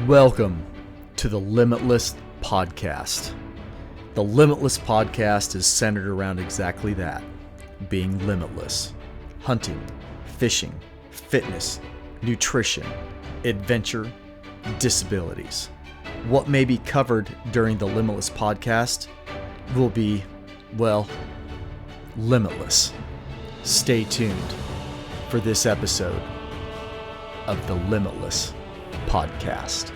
Welcome to the LIMB-itless podcast. The LIMB-itless podcast is centered around exactly that, being limitless. Hunting, fishing, fitness, nutrition, adventure, disabilities. What may be covered during the LIMB-itless podcast will be, well, limitless. Stay tuned for this episode of the LIMB-itless podcast.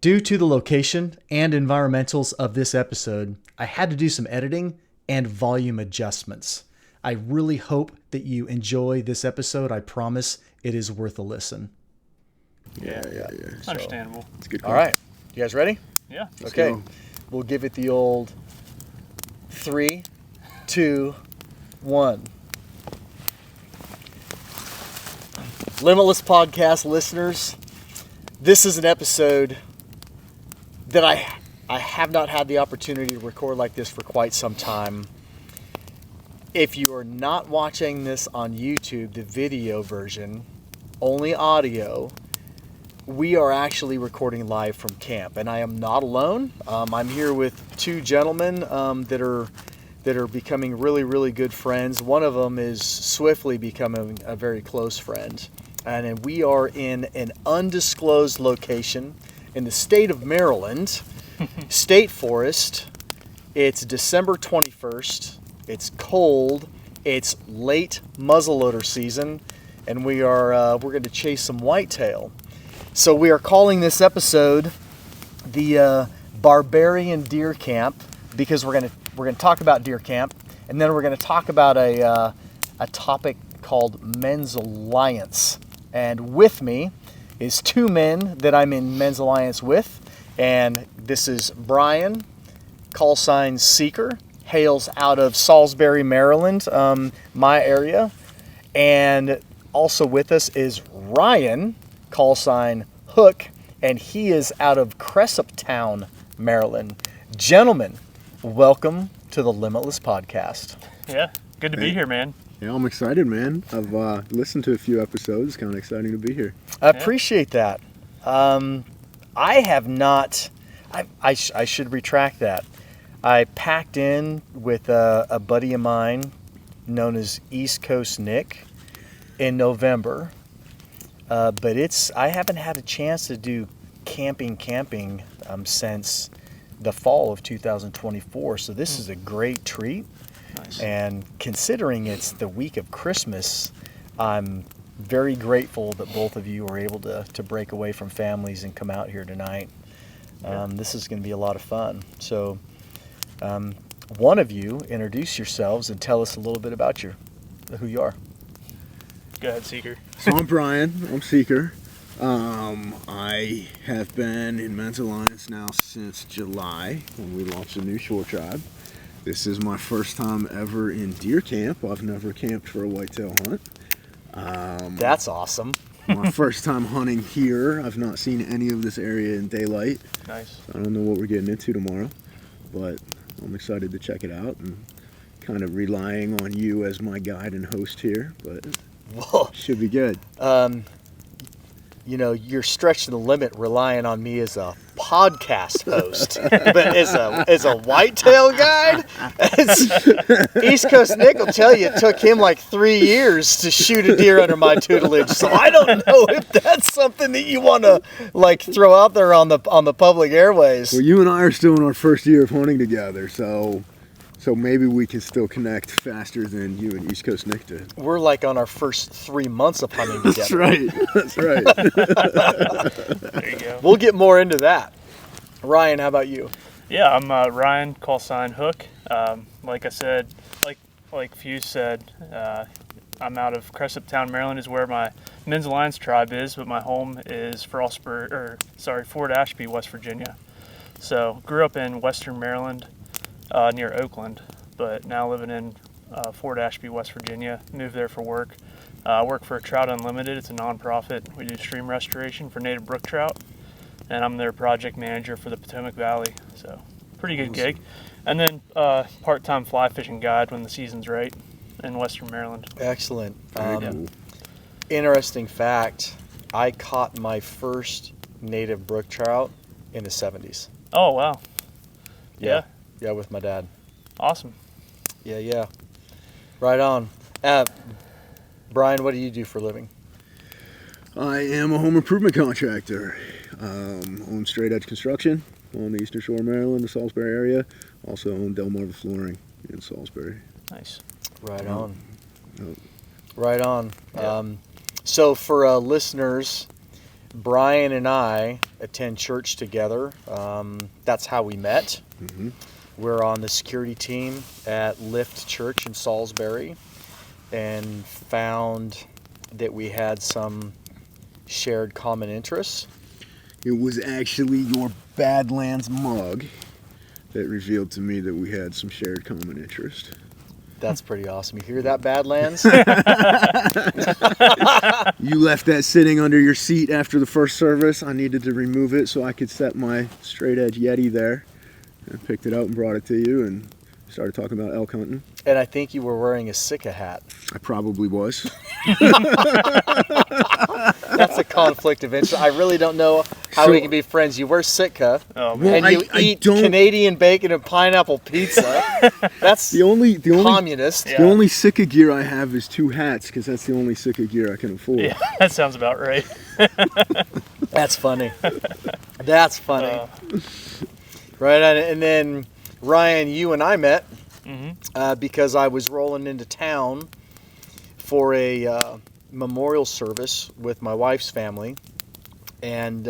Due to the location and environmentals of this episode, I had to do some editing and volume adjustments. I really hope that you enjoy this episode. I promise it is worth a listen. Yeah. It's understandable. It's good. All right. You guys ready? Yeah. Okay. go. We'll give it the old 3, 2, 1. LIMB-itless podcast listeners, this is an episode that I have not had the opportunity to record like this for quite some time. If you are not watching this on YouTube, the video version, only audio, we are actually recording live from camp, and I am not alone. I'm here with two gentlemen that are becoming really, really good friends. One of them is swiftly becoming a very close friend, and we are in an undisclosed location in the state of Maryland, State Forest. It's December 21st. It's cold. It's late muzzleloader season, and we're going to chase some whitetail. So we are calling this episode the Barbarian Deer Camp because we're going to talk about deer camp, and then we're going to talk about a topic called Men's Alliance. And with me is two men that I'm in Men's Alliance with, and this is Brian, callsigns Seeker, hails out of Salisbury, Maryland, my area, and also with us is Ryan, callsign Hook, and he is out of Cressuptown, Maryland. Gentlemen, welcome to the LIMB-itless podcast. Yeah. Good to be here, man. Yeah, I'm excited, man. I've listened to a few episodes. It's kind of exciting to be here. I appreciate that. I have not. I should retract that. I packed in with a buddy of mine known as East Coast Nick in November, but I haven't had a chance to do camping since the fall of 2024. So this is a great treat. Nice. And considering it's the week of Christmas, I'm very grateful that both of you were able to break away from families and come out here tonight. This is going to be a lot of fun. So one of you introduce yourselves and tell us a little bit about who you are. Go ahead, Seeker. So I'm Brian. I'm Seeker. I have been in Men's Alliance now since July when we launched a new shore tribe. This is my first time ever in deer camp. I've never camped for a whitetail hunt. That's awesome. My first time hunting here. I've not seen any of this area in daylight. Nice. I don't know what we're getting into tomorrow, but I'm excited to check it out and kind of relying on you as my guide and host here, but Whoa. should be good. You're stretching the limit relying on me as a podcast host, but as a whitetail guide, East Coast Nick will tell you it took him like 3 years to shoot a deer under my tutelage. So I don't know if that's something that you want to like throw out there on the public airways. Well, you and I are still in our first year of hunting together, so maybe we can still connect faster than you and East Coast Nick did. We're like on our first 3 months of hunting together. That's right. There you go. We'll get more into that. Ryan, how about you? Yeah, I'm Ryan, callsign Hook. Like I said, like FUZE said, I'm out of Cressuptown, Maryland, is where my Men's Alliance tribe is, but my home is Fort Ashby, West Virginia. So grew up in Western Maryland, near Oakland, but now living in Fort Ashby, West Virginia. Moved there for work. I work for Trout Unlimited. It's a nonprofit. We do stream restoration for native brook trout, and I'm their project manager for the Potomac Valley. So pretty good gig. And then part-time fly fishing guide when the season's right. in Western Maryland. Excellent. Very cool. Interesting fact, I caught my first native brook trout in the 70s. Oh, wow. Yeah. Yeah, with my dad. Awesome. Yeah. Right on. Brian, what do you do for a living? I am a home improvement contractor. Own Straight Edge Construction on the Eastern Shore of Maryland, the Salisbury area. Also own Delmarva Flooring in Salisbury. Nice. Right on. Oh. Right on. Yeah. So for listeners, Brian and I attend church together. That's how we met. Mm-hmm. We're on the security team at Lift Church in Salisbury and found that we had some shared common interests. It was actually your Badlands mug that revealed to me that we had some shared common interest. That's pretty awesome. You hear that, Badlands? You left that sitting under your seat after the first service. I needed to remove it so I could set my Straight Edge Yeti there. I picked it up and brought it to you and started talking about elk hunting. And I think you were wearing a Sitka hat. I probably was. That's a conflict of interest. I really don't know how we can be friends. You wear Sitka, Oh, man. and you I eat don't- Canadian bacon and pineapple pizza. That's The only communist. Yeah. the only Sitka gear I have is 2 hats because that's the only Sitka gear I can afford. Yeah, that sounds about right. That's funny. That's funny. Uh, Right on. And then, Ryan, you and I met mhm. because I was rolling into town for a memorial service with my wife's family and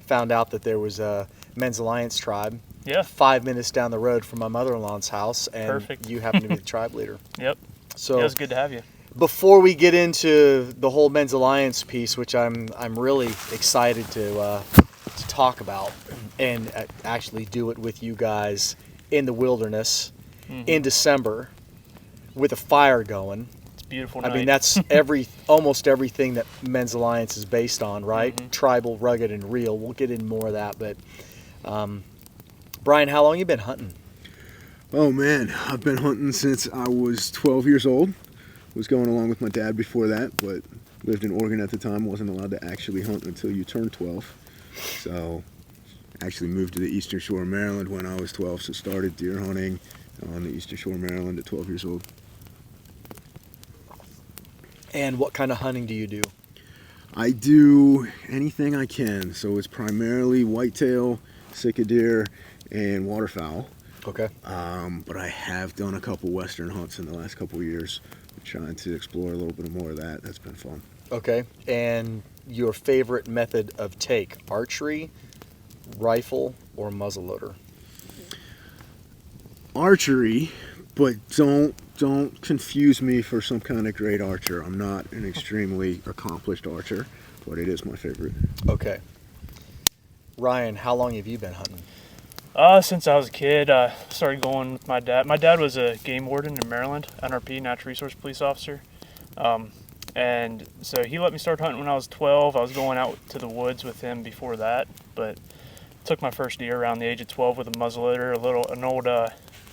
found out that there was a Men's Alliance tribe Yeah. 5 minutes down the road from my mother-in-law's house, and Perfect. you happen to be the tribe leader. Yep. So It was good to have you. before we get into the whole Men's Alliance piece, which I'm really excited to talk about and actually do it with you guys in the wilderness in December with a fire going. It's a beautiful I night. mean, that's almost everything that Men's Alliance is based on, right? Tribal, rugged, and real. We'll get into more of that, but Brian, how long you been hunting? Oh man, I've been hunting since I was 12 years old. Was going along with my dad before that, but lived in Oregon at the time. Wasn't allowed to actually hunt until you turn 12. So actually moved to the Eastern Shore of Maryland when I was 12, so started deer hunting on the Eastern Shore of Maryland at 12 years old. And what kind of hunting do you do? I do anything I can, so it's primarily whitetail, Sitka deer, and waterfowl. Okay. But I have done a couple western hunts in the last couple of years. I'm trying to explore a little bit more of that. That's been fun. Okay. And your favorite method of take, archery, rifle, or muzzleloader? Archery, but don't confuse me for some kind of great archer. I'm not an extremely accomplished archer, but it is my favorite. Okay. Ryan, how long have you been hunting? Since I was a kid, I started going with my dad. My dad was a game warden in Maryland, NRP, Natural Resource Police Officer. And so he let me start hunting when I was 12. I was going out to the woods with him before that, but took my first deer around the age of 12 with a muzzleloader, an old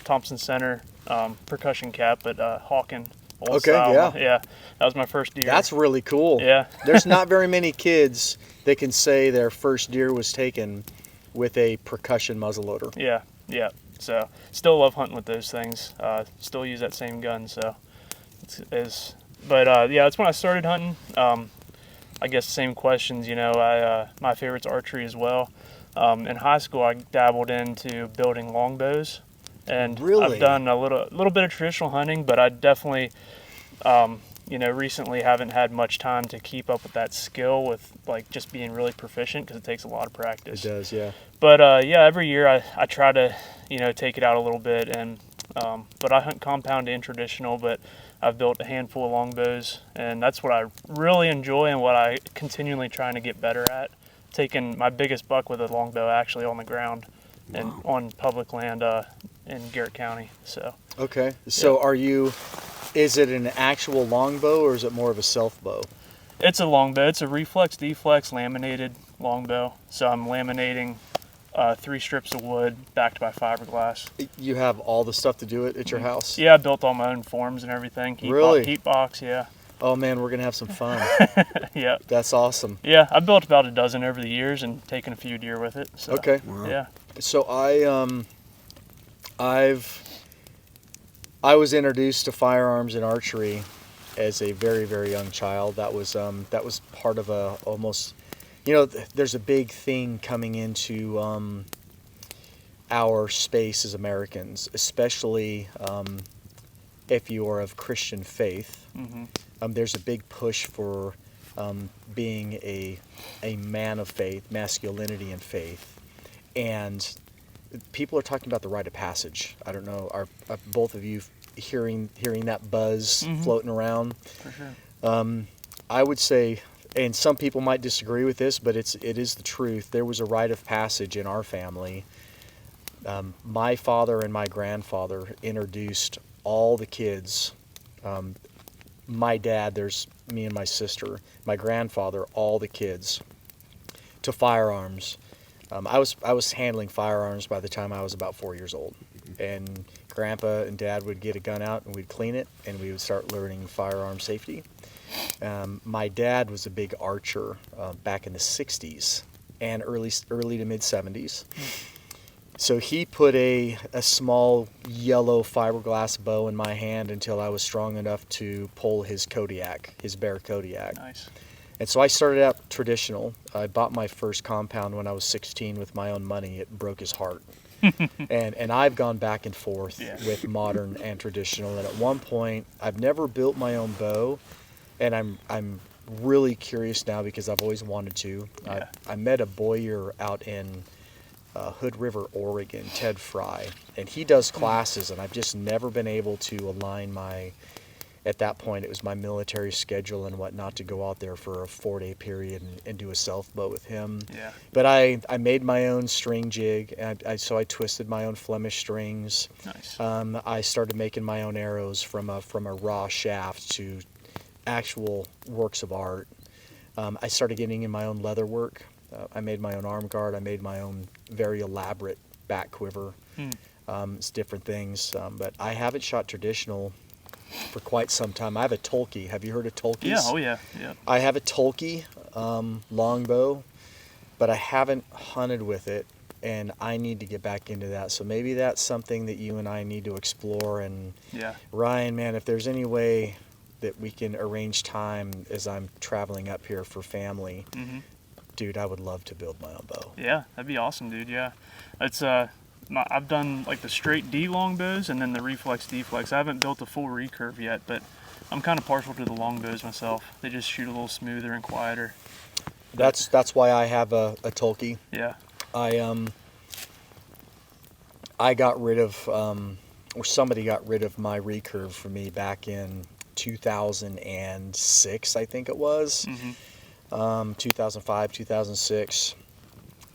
Thompson Center percussion cap, but Hawken old Okay, style. yeah. That was my first deer. That's really cool. Yeah. There's not very many kids that can say their first deer was taken with a percussion muzzleloader. Yeah. So still love hunting with those things. Still use that same gun. So that's when I started hunting. I guess same questions. My favorite's archery as well. In high school, I dabbled into building longbows, and Really? I've done a little bit of traditional hunting, but I definitely, recently haven't had much time to keep up with that skill with like just being really proficient because it takes a lot of practice. It does, yeah. But every year I try to take it out a little bit, and but I hunt compound and traditional, but I've built a handful of longbows, and that's what I really enjoy and what I continually trying to get better at. Taking my biggest buck with a longbow actually on the ground and on public land in Garrett County. So Okay. So is it an actual longbow or is it more of a self bow? it's a longbow. It's a reflex deflex laminated longbow. So I'm laminating 3 strips of wood backed by fiberglass. You have all the stuff to do it at your house? Yeah, I built all my own forms and everything. Really? Heat box, yeah. Oh man, we're gonna have some fun. Yeah. That's awesome. Yeah, I've built about a dozen over the years and taken a few deer with it. So, Okay. Wow. yeah. So I was introduced to firearms and archery as a very, very young child. That was part of a almost, there's a big thing coming into our space as Americans, especially if you are of Christian faith. Mm-hmm. There's a big push for being a man of faith, masculinity and faith, and people are talking about the rite of passage. I don't know, are both of you hearing that buzz floating around? For sure. I would say, and some people might disagree with this, but it is the truth. There was a rite of passage in our family. My father and my grandfather introduced all the kids. My dad, there's me and my sister. My grandfather, all the kids, to firearms. I was handling firearms by the time I was about 4 years old, and Grandpa and Dad would get a gun out and we'd clean it, and we would start learning firearm safety. My dad was a big archer back in the 60s and early to mid 70s. So he put a small yellow fiberglass bow in my hand until I was strong enough to pull his Kodiak, his Bear Kodiak. Nice. And so I started out traditional. I bought my first compound when I was 16 with my own money. It broke his heart. and I've gone back and forth with modern and traditional. And at one point, I've never built my own bow, and I'm really curious now because I've always wanted to. Yeah. I met a bowyer out in Hood River, Oregon, Ted Fry, and he does classes, and I've just never been able to align at that point it was my military schedule and whatnot to go out there for a 4-day period and do a self bow with him. Yeah. But I made my own string jig, and so I twisted my own Flemish strings. Nice. I started making my own arrows from a raw shaft to actual works of art. I started getting in my own leather work. I made my own arm guard. I made my own very elaborate back quiver. It's different things. But I haven't shot traditional for quite some time. I have a Tolkien. Have you heard of Tolkien's? Yeah, oh yeah, yeah. I have a Tolkien longbow, but I haven't hunted with it, and I need to get back into that. So maybe that's something that you and I need to explore. And Yeah. Ryan, man, if there's any way that we can arrange time as I'm traveling up here for family, dude, I would love to build my own bow. Yeah, that'd be awesome, dude. Yeah, it's I've done like the straight D longbows and then the reflex D-flex. I haven't built a full recurve yet, but I'm kind of partial to the longbows myself. They just shoot a little smoother and quieter. That's why I have a Tolkien. Yeah. I got rid of, or somebody got rid of my recurve for me back in 2006, I think it was. 2005, 2006.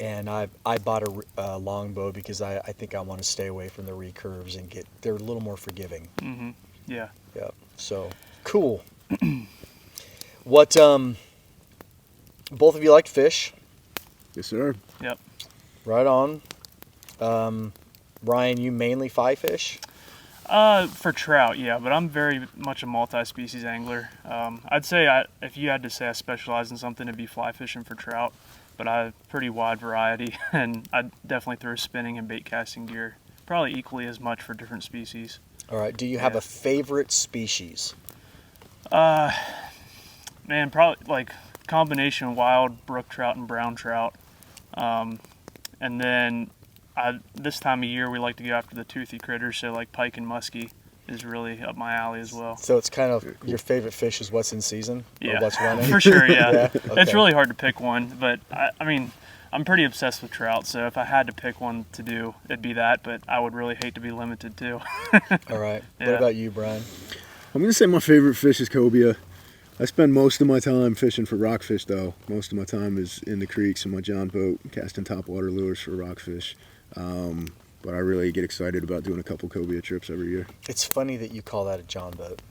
And I bought a longbow because I think I want to stay away from the recurves and they're a little more forgiving. Yeah. Yeah. So cool. What both of you like to fish? Yes, sir. Yep. Right on. Ryan, you mainly fly fish? For trout, yeah, but I'm very much a multi-species angler. I'd say if you had to say I specialize in something, it'd be fly fishing for trout. But I have a pretty wide variety, and I definitely throw spinning and bait casting gear, probably equally as much for different species. All right. Do you have a favorite species? Man, probably like combination wild brook trout and brown trout. And then this time of year we like to go after the toothy critters, so like pike and muskie is really up my alley as well. So it's kind of your favorite fish is what's in season? Yeah, or what's running? for sure, yeah. Yeah? Okay. It's really hard to pick one, but I mean, I'm pretty obsessed with trout, so if I had to pick one to do, it'd be that, but I would really hate to be limited too. All right. Yeah. What about you, Brian? I'm going to say my favorite fish is cobia. I spend most of my time fishing for rockfish, though. Most of my time is in the creeks in my John boat, casting topwater lures for rockfish. But I really get excited about doing a couple cobia trips every year. It's funny that you call that a John boat.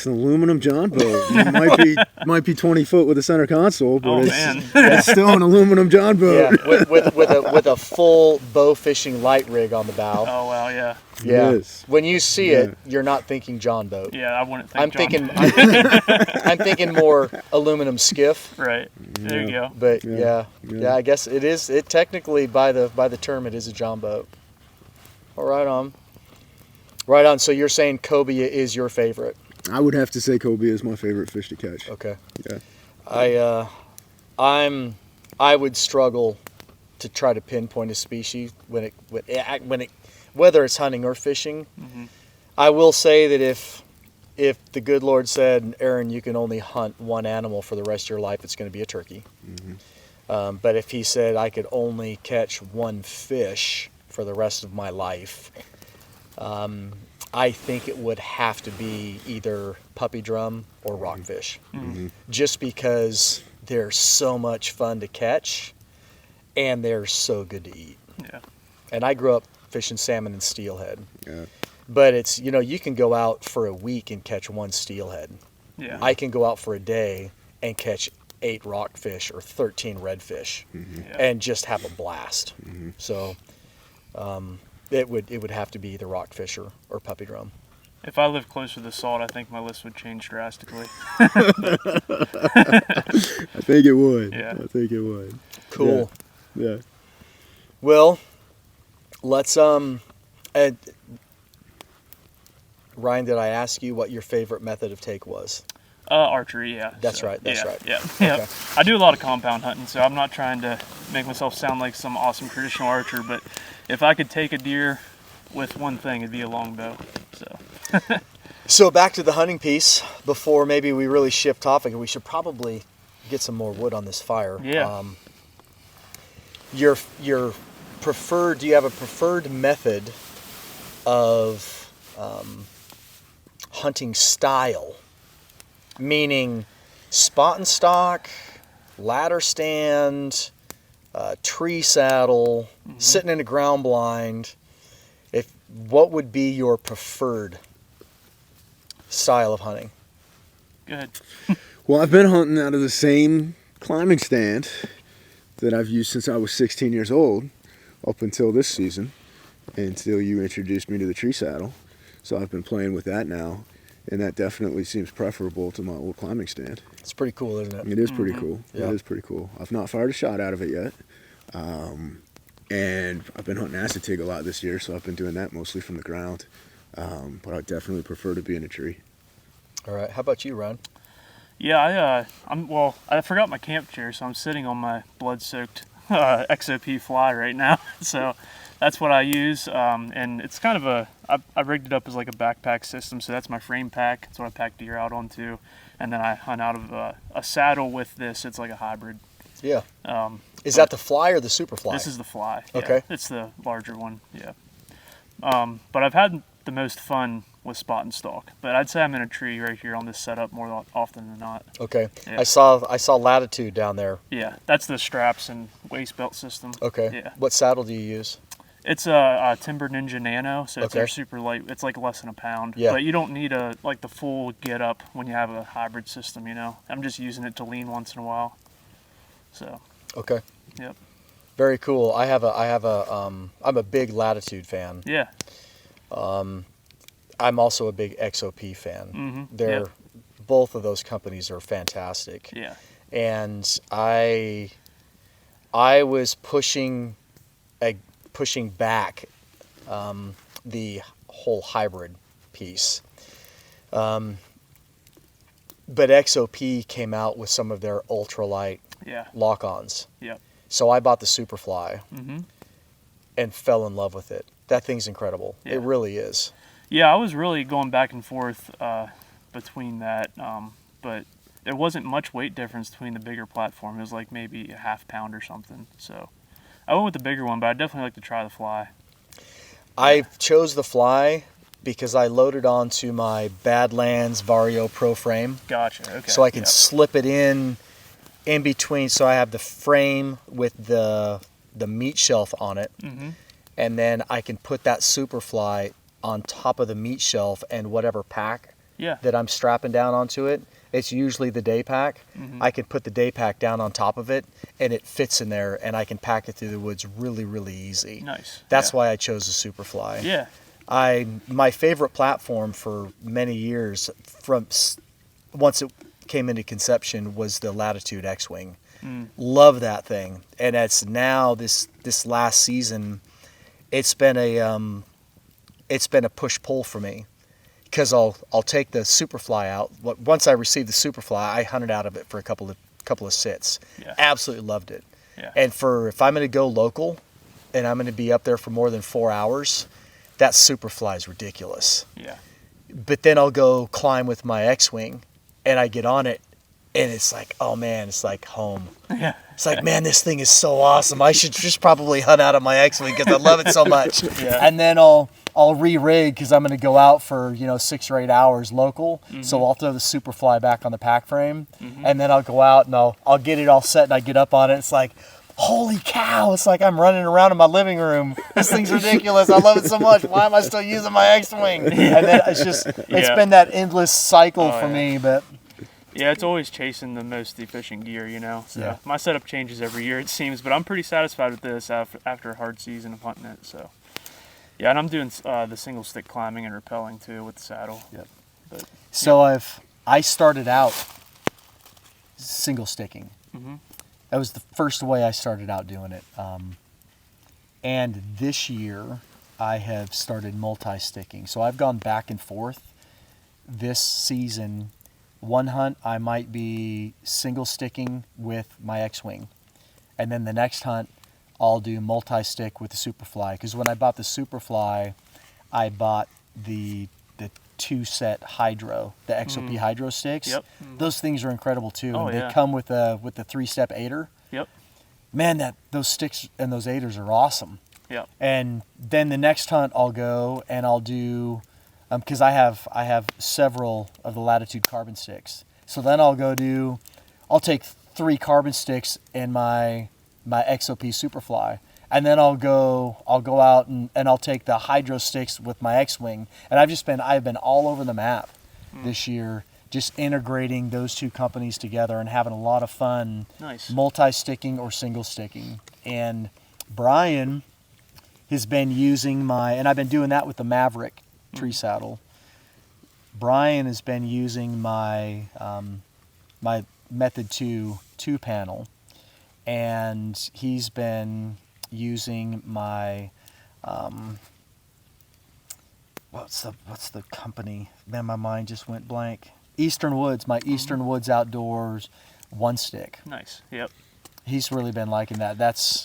It's an aluminum John boat. It might be 20 foot with a center console, but man. it's still an aluminum John boat. Yeah, with a full bow fishing light rig on the bow. Oh wow, yeah. Yeah. It is. When you see it, you're not thinking John boat. Yeah, I wouldn't think I'm thinking more aluminum skiff. Right. There you go. But Yeah. yeah, I guess it is. It technically by the term it is a John boat. All right on. Right on. So you're saying cobia is your favorite? I would have to say cobia is my favorite fish to catch. Okay. Yeah. I would struggle to try to pinpoint a species when it whether it's hunting or fishing. Mm-hmm. I will say that if the good Lord said, Aaron, you can only hunt one animal for the rest of your life, it's going to be a turkey. Mm-hmm. But if he said I could only catch one fish for the rest of my life, I think it would have to be either puppy drum or rockfish. Mm-hmm. Just because they're so much fun to catch and they're so good to eat. Yeah. And I grew up fishing salmon and steelhead. Yeah. But it's, you can go out for a week and catch one steelhead. Yeah. I can go out for a day and catch 8 rockfish or 13 redfish Yeah. and just have a blast. Mm-hmm. So it would have to be either rockfish or puppy drum. If I lived closer to the salt, I think my list would change drastically. I think it would. Yeah. I think it would. Cool. Yeah. Well, let's Ryan, did I ask you what your favorite method of take was? Archery, yeah. That's right. Yeah. Okay. I do a lot of compound hunting, so I'm not trying to make myself sound like some awesome traditional archer, but if I could take a deer with one thing, it'd be a longbow. So back to the hunting piece. Before maybe we really shift topic, we should probably get some more wood on this fire. Yeah. Your preferred? Do you have a preferred method of hunting style? Meaning spot and stock, ladder stand, tree saddle, sitting in a ground blind. What would be your preferred style of hunting? Good. Well, I've been hunting out of the same climbing stand that I've used since I was 16 years old, up until this season, until you introduced me to the tree saddle. So I've been playing with that now, and that definitely seems preferable to my old climbing stand. It's pretty cool, isn't it? It is pretty cool. Yeah. It is pretty cool. I've not fired a shot out of it yet. And I've been hunting assatig a lot this year, so I've been doing that mostly from the ground. But I definitely prefer to be in a tree. All right. How about you, Ryan? Yeah, I forgot my camp chair, so I'm sitting on my blood-soaked XOP fly right now. So that's what I use, and it's kind of I rigged it up as like a backpack system, so that's my frame pack. That's what I pack deer out onto, and then I hunt out of a saddle with this. It's like a hybrid. Yeah. Is that the fly or the super fly? This is the fly. Yeah. Okay. It's the larger one, yeah. But I've had the most fun with spot and stalk. But I'd say I'm in a tree right here on this setup more often than not. Okay. Yeah. I saw Latitude down there. Yeah, that's the straps and waist belt system. Okay. Yeah. What saddle do you use? It's a Timber Ninja Nano, so it's Okay. super light. It's like less than a pound. Yeah. But you don't need the full get up when you have a hybrid system, I'm just using it to lean once in a while. So. Okay. Yep. Very cool. I'm a big Latitude fan. Yeah. I'm also a big XOP fan. Mm-hmm. Both of those companies are fantastic. Yeah. And I was pushing back the whole hybrid piece. But XOP came out with some of their ultralight lock-ons. Yep. So I bought the Superfly Mm-hmm. and fell in love with it. That thing's incredible. Yeah. It really is. Yeah, I was really going back and forth between that, but there wasn't much weight difference between the bigger platform. It was like maybe a half pound or something. So I went with the bigger one, but I'd definitely like to try the Fly. I chose the Fly because I loaded onto my Badlands Vario Pro frame. Gotcha. Okay. So I can slip it in between. So I have the frame with the meat shelf on it, Mm-hmm. and then I can put that Superfly on top of the meat shelf and whatever pack that I'm strapping down onto it, it's usually the day pack. I can put the day pack down on top of it, and it fits in there, and I can pack it through the woods really, really easy. Nice. That's why I chose the Superfly. Yeah. My favorite platform for many years, once it came into conception, was the Latitude X-Wing. Love that thing, and it's now this last season, it's been a push-pull for me. Because I'll take the Superfly out. Once I received the Superfly, I hunted out of it for a couple of sits. Yeah. Absolutely loved it. Yeah. And if I'm going to go local, and I'm going to be up there for more than 4 hours, that Superfly is ridiculous. Yeah. But then I'll go climb with my X-Wing, and I get on it, and it's like, oh man, it's like home. Yeah. It's like, man, this thing is so awesome. I should just probably hunt out of my X-Wing because I love it so much. Yeah. And then I'll re-rig because I'm going to go out for 6 or 8 hours local. So I'll throw the Superfly back on the pack frame, and then I'll go out and I'll get it all set, and I get up on it. It's like, holy cow! It's like I'm running around in my living room. This thing's ridiculous. I love it so much. Why am I still using my X-Wing? And then it's been that endless cycle for me. But yeah, it's always chasing the most efficient gear, So my setup changes every year, it seems, but I'm pretty satisfied with this after a hard season of hunting it. So yeah, and I'm doing the single stick climbing and rappelling too with the saddle. Yep. But so I started out single sticking. That was the first way I started out doing it. And this year I have started multi-sticking. So I've gone back and forth. This season, one hunt I might be single sticking with my X-Wing. And then the next hunt I'll do multi-stick with the Superfly. Because when I bought the Superfly, I bought the 2-set Hydro, the XOP Hydro sticks. Yep. Those things are incredible too. Oh, and yeah. they come with the 3-step aider. Yep. Man, those sticks and those aiders are awesome. Yep. And then the next hunt I'll go and I'll do, because I have several of the Latitude carbon sticks. So then I'll take 3 carbon sticks in my XOP Superfly. And then I'll go out and I'll take the Hydro sticks with my X-Wing. And I've been all over the map this year, just integrating those two companies together and having a lot of fun. Nice. Multi-sticking or single sticking. And Brian has been using and I've been doing that with the Maverick tree saddle. Brian has been using my my Method 2 panel, and he's been using my what's the company? Man, my mind just went blank. Eastern Woods Outdoors 1-stick. Nice. Yep. He's really been liking that. That's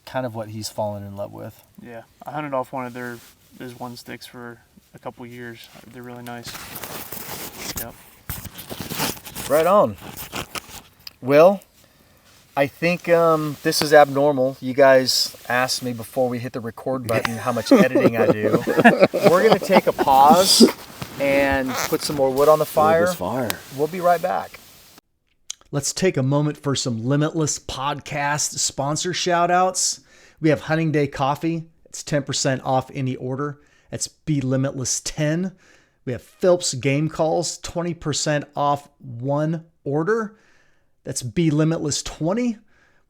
kind of what he's fallen in love with. Yeah, I hunted off one of those 1-sticks for a couple years. They're really nice. Yep. Right on. Well, I think this is abnormal. You guys asked me before we hit the record button how much editing I do. We're going to take a pause and put some more wood on the fire. We'll be right back. Let's take a moment for some Limitless podcast sponsor shout outs. We have Hunting Day Coffee. It's 10% off any order. It's Be Limitless 10. We have Phelps Game Calls, 20% off one order. That's Be Limitless 20.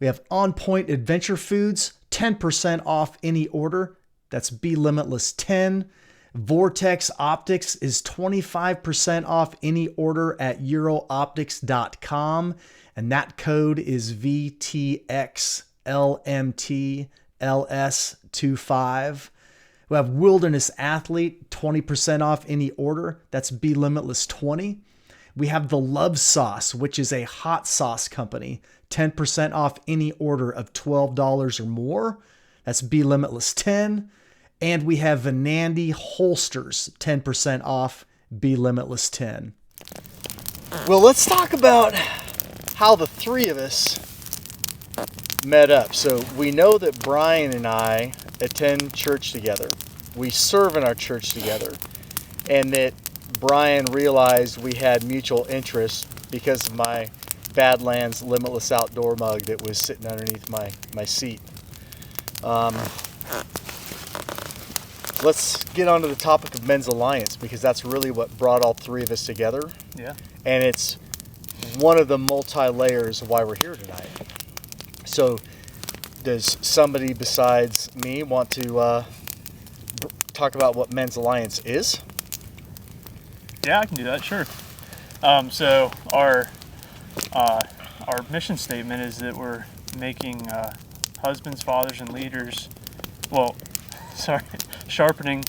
We have On Point Adventure Foods, 10% off any order. That's Be Limitless 10. Vortex Optics is 25% off any order at eurooptics.com. And that code is VTXLMTLS25. We have Wilderness Athlete, 20% off any order. That's Be Limitless 20. We have The Love Sauce, which is a hot sauce company, 10% off any order of $12 or more. That's Be Limitless 10. And we have Venandy Holsters, 10% off, Be Limitless 10. Well, let's talk about how the three of us met up. So we know that Brian and I attend church together. We serve in our church together. And that Brian realized we had mutual interests because of my Badlands Limitless Outdoor mug that was sitting underneath my seat. let's get onto the topic of Men's Alliance, because that's really what brought all three of us together. Yeah. And it's one of the multi-layers of why we're here tonight. So does somebody besides me want to talk about what Men's Alliance is? Yeah, I can do that, sure. So our mission statement is that we're making husbands, fathers, and leaders, sharpening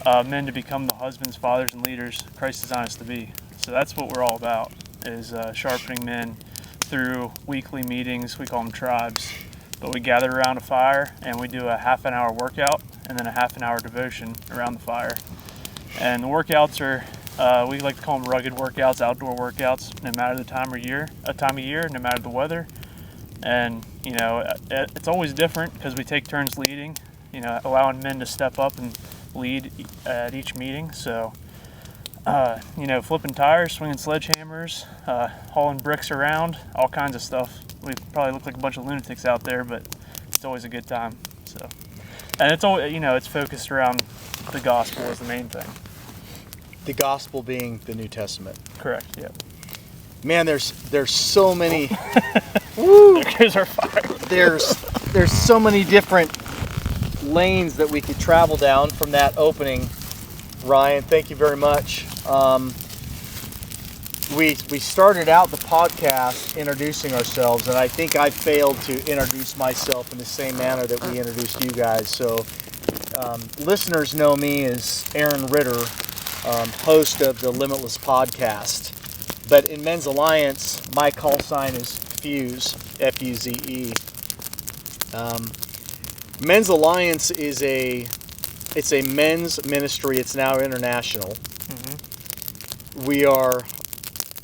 men to become the husbands, fathers, and leaders Christ designed us to be. So that's what we're all about, is sharpening men through weekly meetings. We call them tribes. But we gather around a fire and we do a half an hour workout and then a half an hour devotion around the fire. And the workouts are, we like to call them rugged workouts, outdoor workouts, no matter the time of year, no matter the weather. And, you know, it's always different because we take turns leading, you know, allowing men to step up and lead at each meeting. So, you know, flipping tires, swinging sledgehammers, hauling bricks around, all kinds of stuff. We probably look like a bunch of lunatics out there, but it's always a good time. So, and it's all, you know, it's focused around the gospel is the main thing. The gospel being the New Testament. Correct. Yeah. Man, there's so many. Woo! There goes our fire. There's so many different lanes that we could travel down from that opening. Ryan, thank you very much. We started out the podcast introducing ourselves, and I think I failed to introduce myself in the same manner that we introduced you guys. So listeners know me as Aaron Ritter, host of the LIMB-itless podcast. But in Men's Alliance, my call sign is FUZE, F-U-Z-E. Men's Alliance is it's a men's ministry. It's now international. Mm-hmm. We are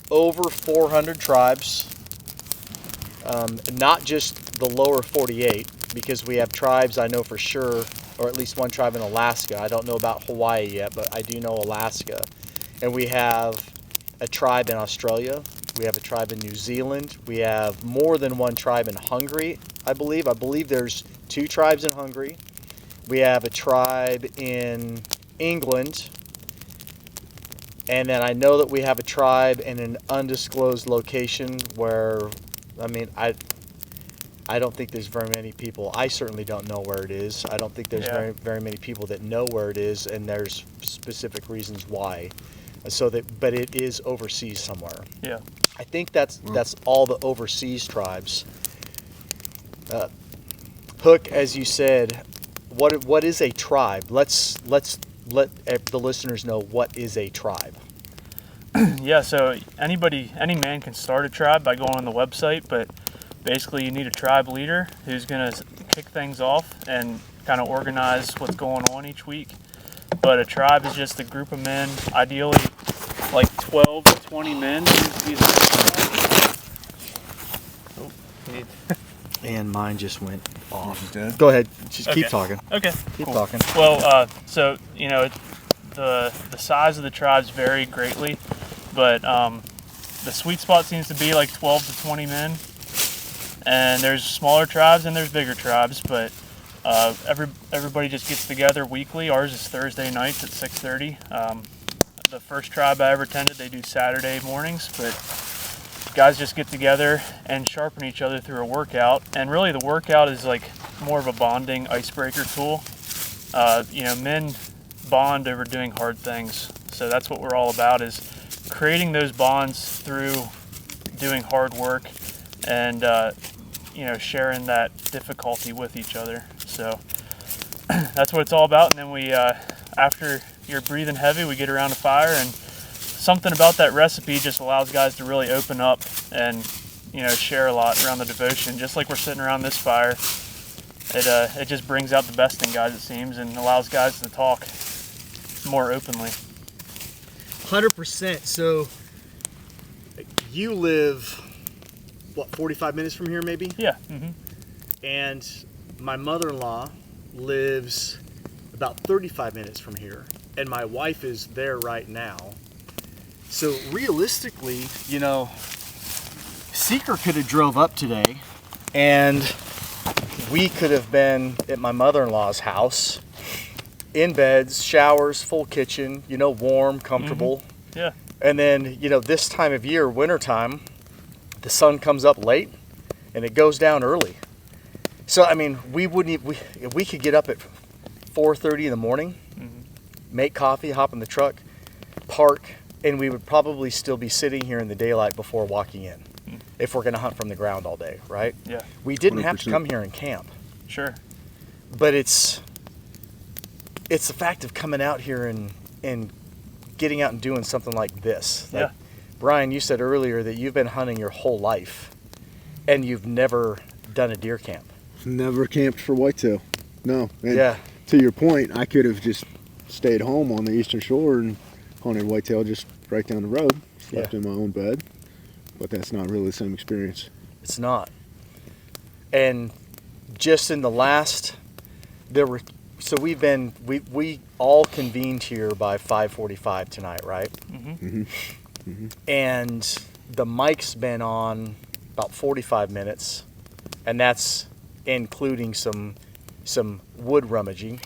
over 400 tribes, not just the lower 48, because we have tribes I know for sure, or at least one tribe in Alaska. I don't know about Hawaii yet, but I do know Alaska. And we have a tribe in Australia. We have a tribe in New Zealand. We have more than one tribe in Hungary, I believe. I believe there's 2 tribes in Hungary. We have a tribe in England. And then I know that we have a tribe in an undisclosed location where, I mean, I don't think there's very many people. I certainly don't know where it is. I don't think there's very many people that know where it is, and there's specific reasons why. But it is overseas somewhere. Yeah. I think that's all the overseas tribes. Hook, as you said, what is a tribe? Let's let the listeners know what is a tribe. Yeah, so any man can start a tribe by going on the website, but basically you need a tribe leader who's going to kick things off and kind of organize what's going on each week. But a tribe is just a group of men, ideally like 12 to 20 men. And mine just went off. Is it dead? Go ahead. Just Okay. keep talking. Okay. Keep Cool. talking. Well, so, you know, the size of the tribes vary greatly, but the sweet spot seems to be like 12 to 20 men. And there's smaller tribes and there's bigger tribes, but everybody just gets together weekly. Ours is Thursday nights at 6:30. The first tribe I ever attended, they do Saturday mornings, but guys just get together and sharpen each other through a workout. And really the workout is like more of a bonding icebreaker tool. You know, men bond over doing hard things. So that's what we're all about, is creating those bonds through doing hard work and, you know, sharing that difficulty with each other. So that's what it's all about. And then we, after you're breathing heavy, we get around a fire, and something about that recipe just allows guys to really open up and, you know, share a lot around the devotion. Just like we're sitting around this fire, it just brings out the best in guys, it seems, and allows guys to talk more openly. 100%. So you live, what, 45 minutes from here maybe? Yeah. Mm-hmm. And my mother-in-law lives about 35 minutes from here, and my wife is there right now. So realistically, you know, Seeker could have drove up today, and we could have been at my mother-in-law's house in beds, showers, full kitchen, warm, comfortable. Yeah. And then, this time of year, wintertime, the sun comes up late and it goes down early. So, I mean, we could get up at 4:30 in the morning, make coffee, hop in the truck, park, and we would probably still be sitting here in the daylight before walking in if we're going to hunt from the ground all day, right? Yeah. We didn't have to 100%. come here and camp. Sure. But it's the fact of coming out here and getting out and doing something like this. Like, Yeah. Brian, you said earlier that you've been hunting your whole life and you've never done a deer camp. Never camped for whitetail. No. And Yeah. to your point, I could have just stayed home on the Eastern Shore and hunted whitetail just right down the road, slept in my own bed. But that's not really the same experience. It's not. And just in the last, we all convened here by 5:45 tonight, right? And the mic's been on about 45 minutes, and that's including some wood rummaging.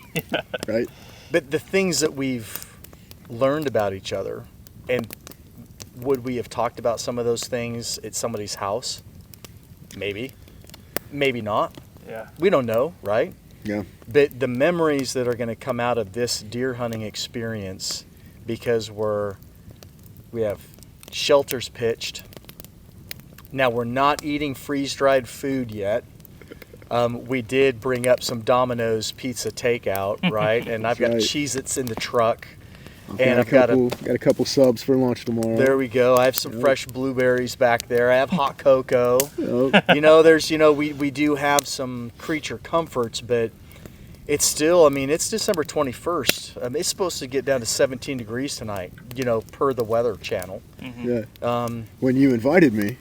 Right? But the things that we've learned about each other, and would we have talked about some of those things at somebody's house? Maybe. Maybe not. Yeah. We don't know, right? Yeah. But the memories that are going to come out of this deer hunting experience, because we have shelters pitched. Now, we're not eating freeze-dried food yet. We did bring up some Domino's pizza takeout, right? And I've got Right. Cheez-Its in the truck. And I've got got a couple subs for lunch tomorrow. There we go. I have some fresh blueberries back there. I have hot cocoa. Yep. We do have some creature comforts, but it's still, it's December 21st. It's supposed to get down to 17 degrees tonight, per the Weather Channel. Yeah. When you invited me,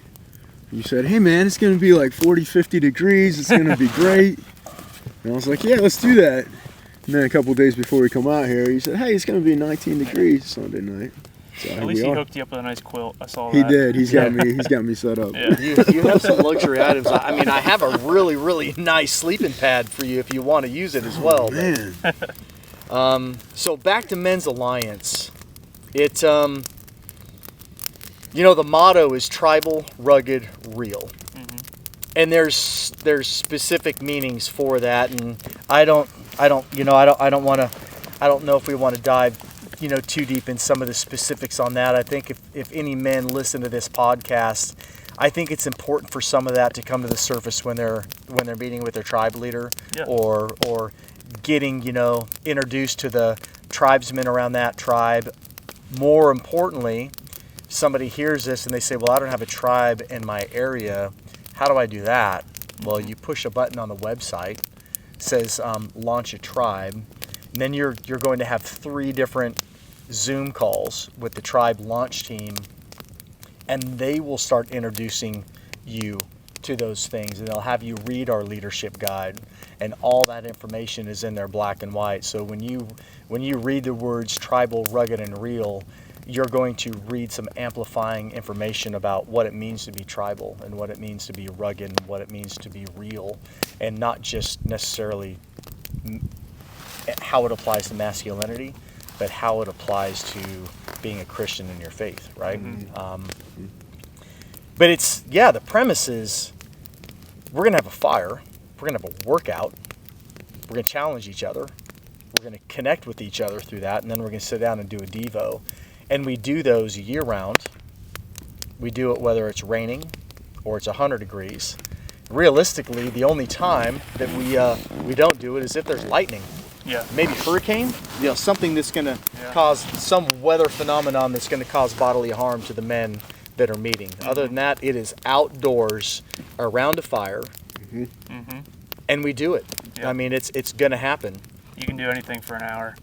you said, hey man, it's going to be like 40, 50 degrees. It's going to be great. And I was like, yeah, let's do that. And then a couple of days before we come out here, you said, hey, it's going to be 19 degrees Sunday night. So At least he hooked you up with a nice quilt. I saw He that. did. He's got me set up. Yeah. You have some luxury items. I have a really, really nice sleeping pad for you if you want to use it as well. Man. So back to Men's Alliance. The motto is tribal, rugged, real. And there's specific meanings for that, and I don't know if we want to dive, too deep in some of the specifics on that. I think if any men listen to this podcast, I think it's important for some of that to come to the surface when they're meeting with their tribe leader, or getting, introduced to the tribesmen around that tribe. More importantly, somebody hears this and they say, well, I don't have a tribe in my area. How do I do that? Well, you push a button on the website, says launch a tribe, and then you're going to have 3 different Zoom calls with the tribe launch team, and they will start introducing you to those things, and they'll have you read our leadership guide, and all that information is in there black and white. So when you read the words tribal, rugged, and real, you're going to read some amplifying information about what it means to be tribal and what it means to be rugged and what it means to be real, and not just necessarily how it applies to masculinity, but how it applies to being a Christian in your faith, right? But the premise is we're going to have a fire, we're going to have a workout, we're going to challenge each other, we're going to connect with each other through that, and then we're going to sit down and do a Devo. And we do those year round. We do it whether it's raining or it's 100 degrees. Realistically, the only time that we don't do it is if there's lightning. Yeah. Maybe hurricane, something that's going to cause some weather phenomenon that's going to cause bodily harm to the men that are meeting. Other than that, it is outdoors around a fire, and we do it. Yeah. It's going to happen. You can do anything for an hour.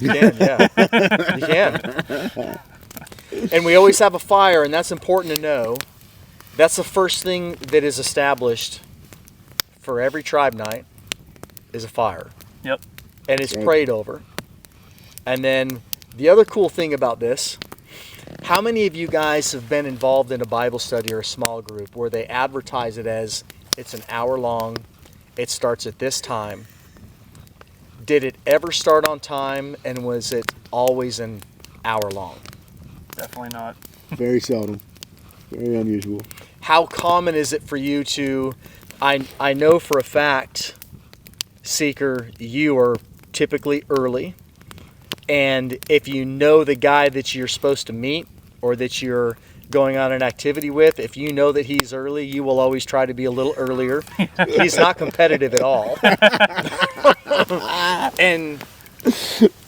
You can, yeah. You can. And we always have a fire, and that's important to know. That's the first thing that is established for every tribe night is a fire. Yep. And it's prayed over. And then the other cool thing about this, how many of you guys have been involved in a Bible study or a small group where they advertise it as it's an hour long, it starts at this time? Did it ever start on time, and was it always an hour long? Definitely not. Very seldom. Very unusual. How common is it for you to, I know for a fact, Seeker, you are typically early, and if you know the guy that you're supposed to meet or that you're going on an activity with, if you know that he's early, you will always try to be a little earlier. He's not competitive at all. And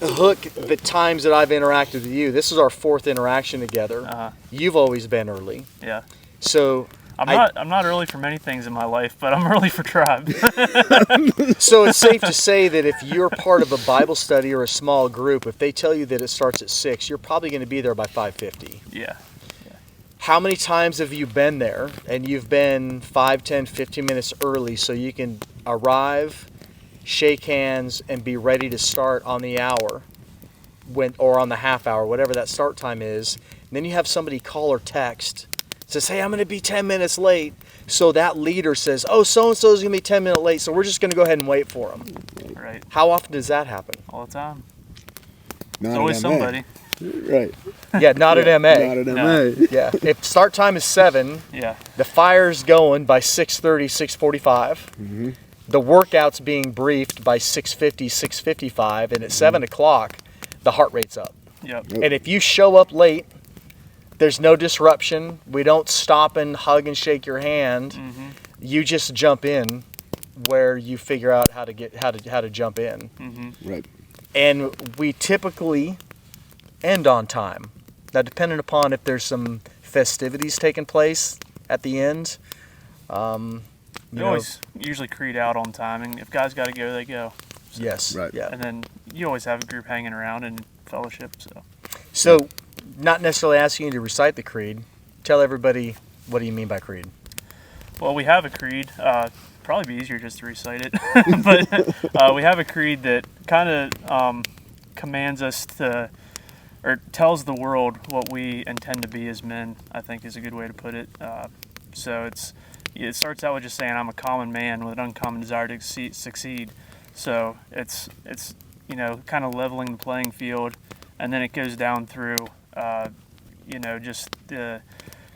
Hook, the times that I've interacted with you, this is our 4th interaction together. You've always been early. Yeah. So I'm not early for many things in my life, but I'm early for tribe. So it's safe to say that if you're part of a Bible study or a small group, if they tell you that it starts at 6, you're probably going to be there by 5:50. Yeah. How many times have you been there and you've been 5, 10, 15 minutes early so you can arrive, shake hands, and be ready to start on the hour or on the half hour, whatever that start time is. And then you have somebody call or text, says, hey, I'm going to be 10 minutes late. So that leader says, oh, so-and-so is going to be 10 minutes late, so we're just going to go ahead and wait for them. Right. How often does that happen? All the time. Not There's always an MA. somebody. Right. Yeah, not an MA. Not an No. MA. Yeah, if start time is 7, Yeah. the fire's going by 6:30, 6:45. Mm-hmm. The workout's being briefed by 6:50, 6:55, and at 7 o'clock, the heart rate's up. Yep. Yep. And if you show up late, there's no disruption. We don't stop and hug and shake your hand. Mm-hmm. You just jump in where you figure out how to jump in. Mm-hmm. Right. And we typically end on time. Now, depending upon if there's some festivities taking place at the end, We always usually creed out on time, and if guys got to go, they go. yes, Right. yeah. And then you always have a group hanging around and fellowship. So, not necessarily asking you to recite the creed. Tell everybody, what do you mean by creed? Well, we have a creed. Probably be easier just to recite it, but we have a creed that kind of commands us to, or tells the world what we intend to be as men. I think is a good way to put it. So it starts out with just saying, "I'm a common man with an uncommon desire to succeed." So it's kind of leveling the playing field, and then it goes down through just the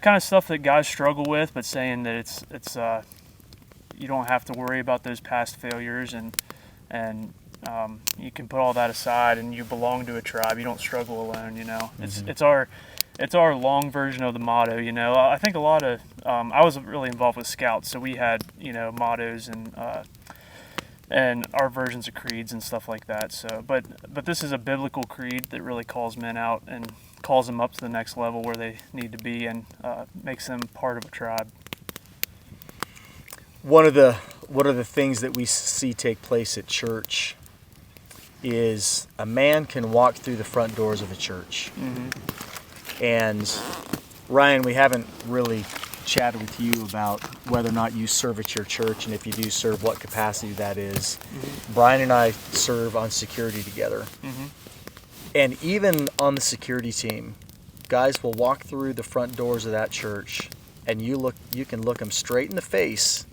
kind of stuff that guys struggle with, but saying that it's you don't have to worry about those past failures, and you can put all that aside, and you belong to a tribe. You don't struggle alone. Mm-hmm. It's our long version of the motto. I think a lot of I was really involved with Scouts, so we had mottos and our versions of creeds and stuff like that. So, but this is a biblical creed that really calls men out and calls them up to the next level where they need to be, and makes them part of a tribe. One of the things that we see take place at church is a man can walk through the front doors of a church. Mm-hmm. And Ryan, we haven't really chatted with you about whether or not you serve at your church, and if you do serve, what capacity that is. Mm-hmm. Brian and I serve on security together. Mm-hmm. And even on the security team, guys will walk through the front doors of that church, and you can look them straight in the face,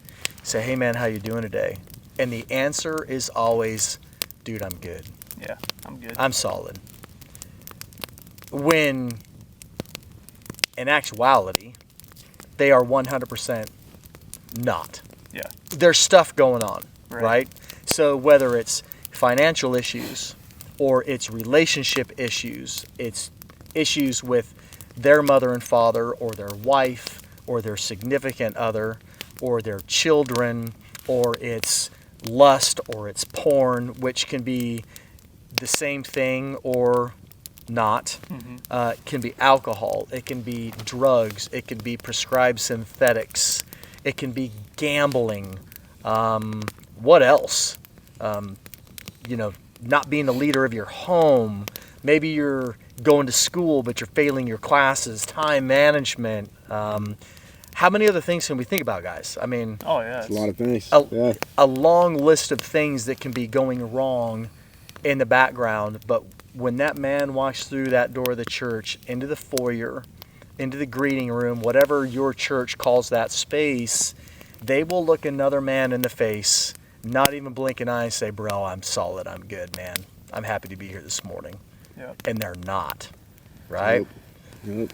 say, hey man, how you doing today? And the answer is always, dude, I'm good. Yeah, I'm good. I'm solid. When in actuality, they are 100% not. Yeah. There's stuff going on, Right. right? So whether it's financial issues or it's relationship issues, it's issues with their mother and father or their wife or their significant other or their children, or it's lust or it's porn, which can be the same thing or not. Mm-hmm. It can be alcohol, it can be drugs, it can be prescribed synthetics, it can be gambling. What else? Not being the leader of your home. Maybe you're going to school but you're failing your classes, time management. How many other things can we think about, guys? I mean, Oh yeah, It's a lot of things. a, a long list of things that can be going wrong in the background, but when that man walks through that door of the church, into the foyer, into the greeting room, whatever your church calls that space, they will look another man in the face not even blink an eye and say, bro, I'm solid, I'm good, man. I'm happy to be here this morning. Yep. And they're not, right? Nope.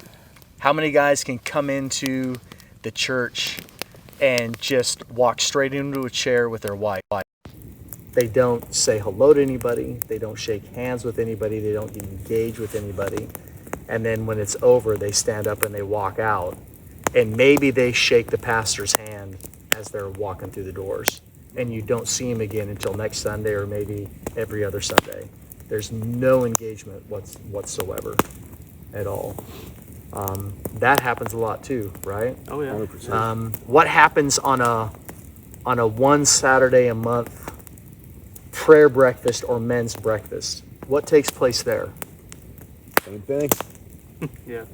How many guys can come into the church and just walk straight into a chair with their wife? They don't say hello to anybody. They don't shake hands with anybody. They don't engage with anybody. And then when it's over, they stand up and they walk out. And maybe they shake the pastor's hand as they're walking through the doors. And you don't see him again until next Sunday or maybe every other Sunday. There's no engagement whatsoever at all. That happens a lot too, right? Oh yeah. 100%. What happens on a one Saturday a month prayer breakfast or men's breakfast? What takes place there? Same thing. Yeah.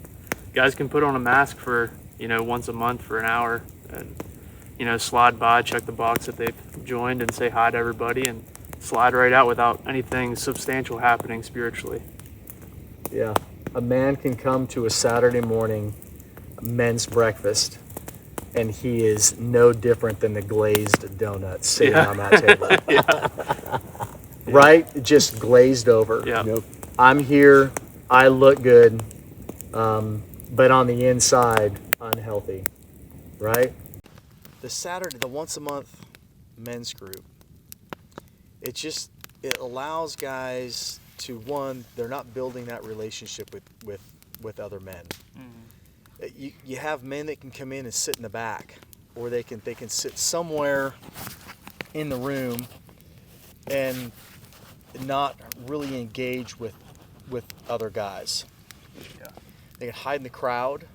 Guys can put on a mask for, once a month for an hour and, slide by, check the box that they've joined and say hi to everybody and slide right out without anything substantial happening spiritually. Yeah. A man can come to a Saturday morning men's breakfast and he is no different than the glazed donut sitting on that table. Yeah. Right? Just glazed over. Yeah. Nope. I'm here, I look good, but on the inside, unhealthy, right? The once a month men's group, it allows guys to, one, they're not building that relationship with other men. Mm-hmm. You have men that can come in and sit in the back, or they can sit somewhere in the room and not really engage with other guys. Yeah. They can hide in the crowd.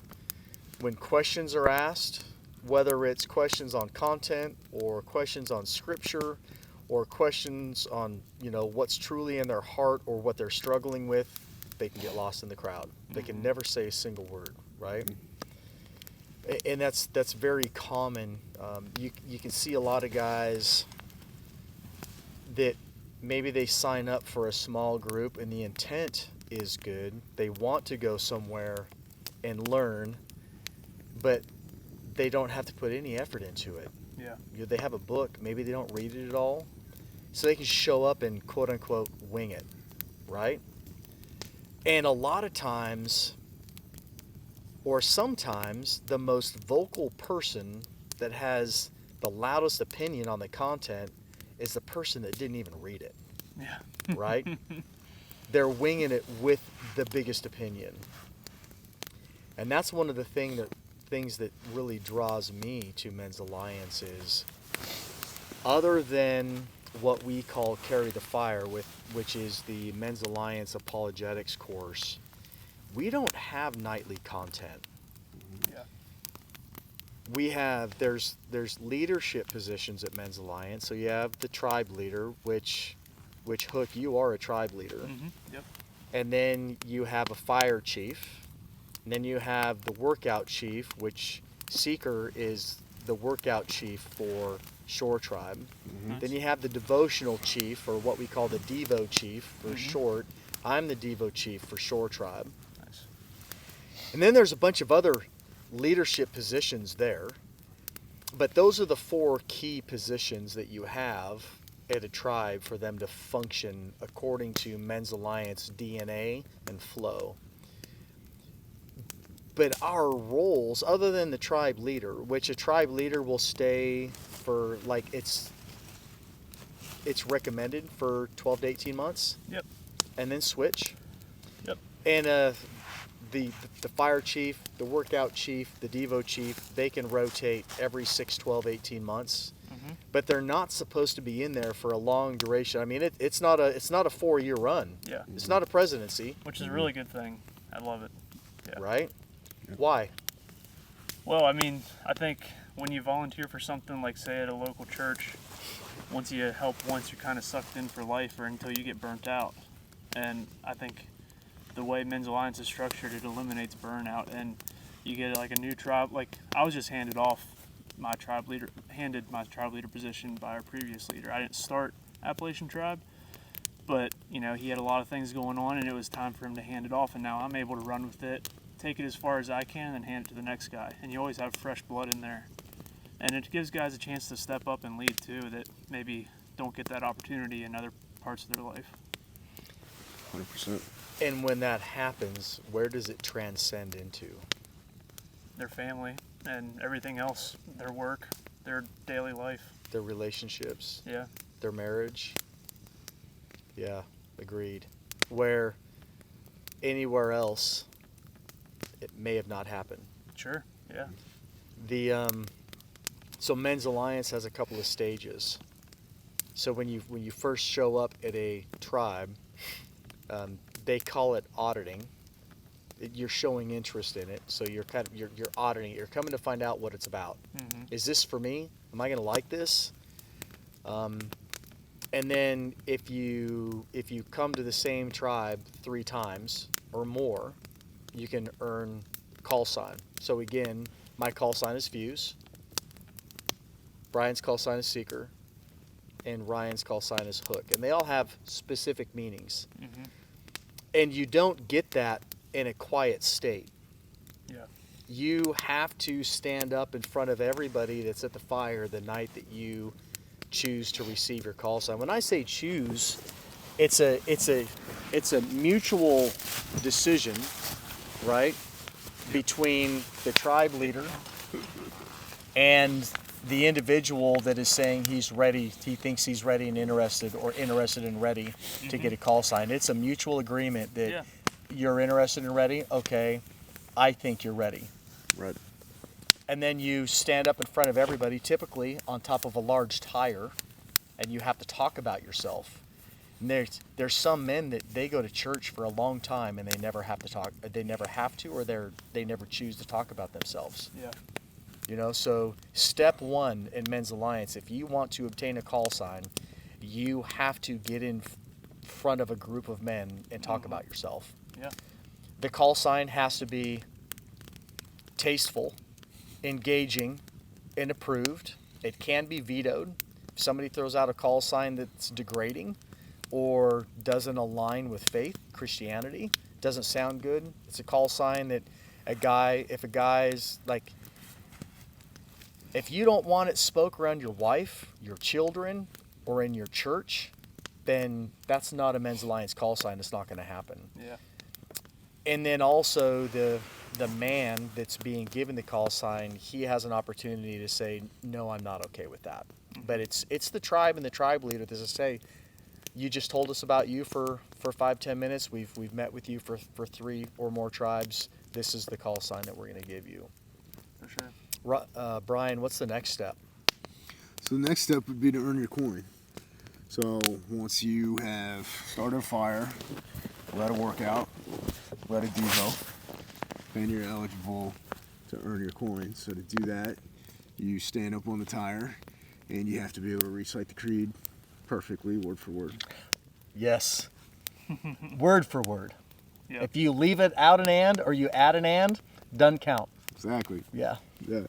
When questions are asked, whether it's questions on content or questions on scripture or questions on, what's truly in their heart or what they're struggling with, they can get lost in the crowd. They can never say a single word, right? And that's very common. You can see a lot of guys that maybe they sign up for a small group and the intent is good. They want to go somewhere and learn, but they don't have to put any effort into it. Yeah. They have a book, maybe they don't read it at all, so they can show up and quote unquote wing it, right? And a lot of times, or sometimes, the most vocal person that has the loudest opinion on the content is the person that didn't even read it. Yeah. Right? They're winging it with the biggest opinion. And that's one of the things that really draws me to Men's Alliance is, other than what we call Carry the Fire, which is the Men's Alliance Apologetics course, we don't have nightly content. Yeah. We have, there's leadership positions at Men's Alliance. So you have the tribe leader, which Hook, you are a tribe leader. Mm-hmm. Yep. And then you have a fire chief. And then you have the workout chief, which Seeker is the workout chief for Shore Tribe. Mm-hmm. Then you have the devotional chief, or what we call the Devo chief for short. I'm the Devo chief for Shore Tribe. Nice. And then there's a bunch of other leadership positions there. But those are the 4 key positions that you have at a tribe for them to function according to Men's Alliance DNA and flow. But our roles, other than the tribe leader, which a tribe leader will stay for, like, it's recommended for 12 to 18 months. Yep. And then switch. Yep. And the fire chief, the workout chief, the Devo chief, they can rotate every 6, 12, 18 months. Mm-hmm. But they're not supposed to be in there for a long duration. I mean, it's not a 4-year run. Yeah. It's not a presidency. Which is a really good thing. I love it. Yeah. Right? Why? Well, I mean, I think when you volunteer for something like, say, at a local church, once you help once, you're kind of sucked in for life or until you get burnt out. And I think the way Men's Alliance is structured, it eliminates burnout, and you get like a new tribe. Like, I was just handed my tribe leader position by our previous leader. I didn't start Appalachian Tribe, but he had a lot of things going on, and it was time for him to hand it off. And now I'm able to run with it, take it as far as I can, and hand it to the next guy. And you always have fresh blood in there. And it gives guys a chance to step up and lead too, that maybe don't get that opportunity in other parts of their life. 100%. And when that happens, where does it transcend into? Their family and everything else, their work, their daily life. Their relationships, Yeah. their marriage. Yeah, agreed. Where anywhere else, it may have not happened. Sure, yeah. So Men's Alliance has a couple of stages. So when you first show up at a tribe, they call it auditing. You're showing interest in it, so you're auditing it. You're coming to find out what it's about. Mm-hmm. Is this for me? Am I going to like this? And then if you come to the same tribe 3 times or more, you can earn call sign. So again, my call sign is FUZE. Brian's call sign is Seeker, and Ryan's call sign is Hook, and they all have specific meanings. Mm-hmm. And you don't get that in a quiet state. Yeah. You have to stand up in front of everybody that's at the fire the night that you choose to receive your call sign. When I say choose, it's a mutual decision, right, between the tribe leader and the individual that is saying he's ready, he thinks he's ready and interested, or interested and ready to get a call sign. It's a mutual agreement that you're interested and ready. Okay, I think you're ready. Right. And then you stand up in front of everybody, typically on top of a large tire, and you have to talk about yourself. And there's some men that they go to church for a long time and they never have to talk. They never have to, or they never choose to talk about themselves. Yeah. You know, so step 1 in Men's Alliance, if you want to obtain a call sign, you have to get in front of a group of men and talk about yourself. Yeah. The call sign has to be tasteful, engaging, and approved. It can be vetoed. If somebody throws out a call sign that's degrading or doesn't align with faith, Christianity, doesn't sound good, it's a call sign that if a guy's like, if you don't want it spoke around your wife, your children, or in your church, then that's not a Men's Alliance call sign. It's not going to happen. Yeah. And then also the man that's being given the call sign, he has an opportunity to say, no, I'm not okay with that. Mm-hmm. But it's the tribe and the tribe leader that says, say, you just told us about you for 5-10 minutes. We've met with you for 3 or more tribes. This is the call sign that we're going to give you. For sure. Brian, what's the next step? So the next step would be to earn your coin. So once you have started a fire, led a workout, led a devo, then you're eligible to earn your coin. So to do that, you stand up on the tire, and you have to be able to recite the creed perfectly, word for word. Yes. Word for word. Yep. If you leave it out an and or you add an and, doesn't count. Exactly. Yeah. Yeah.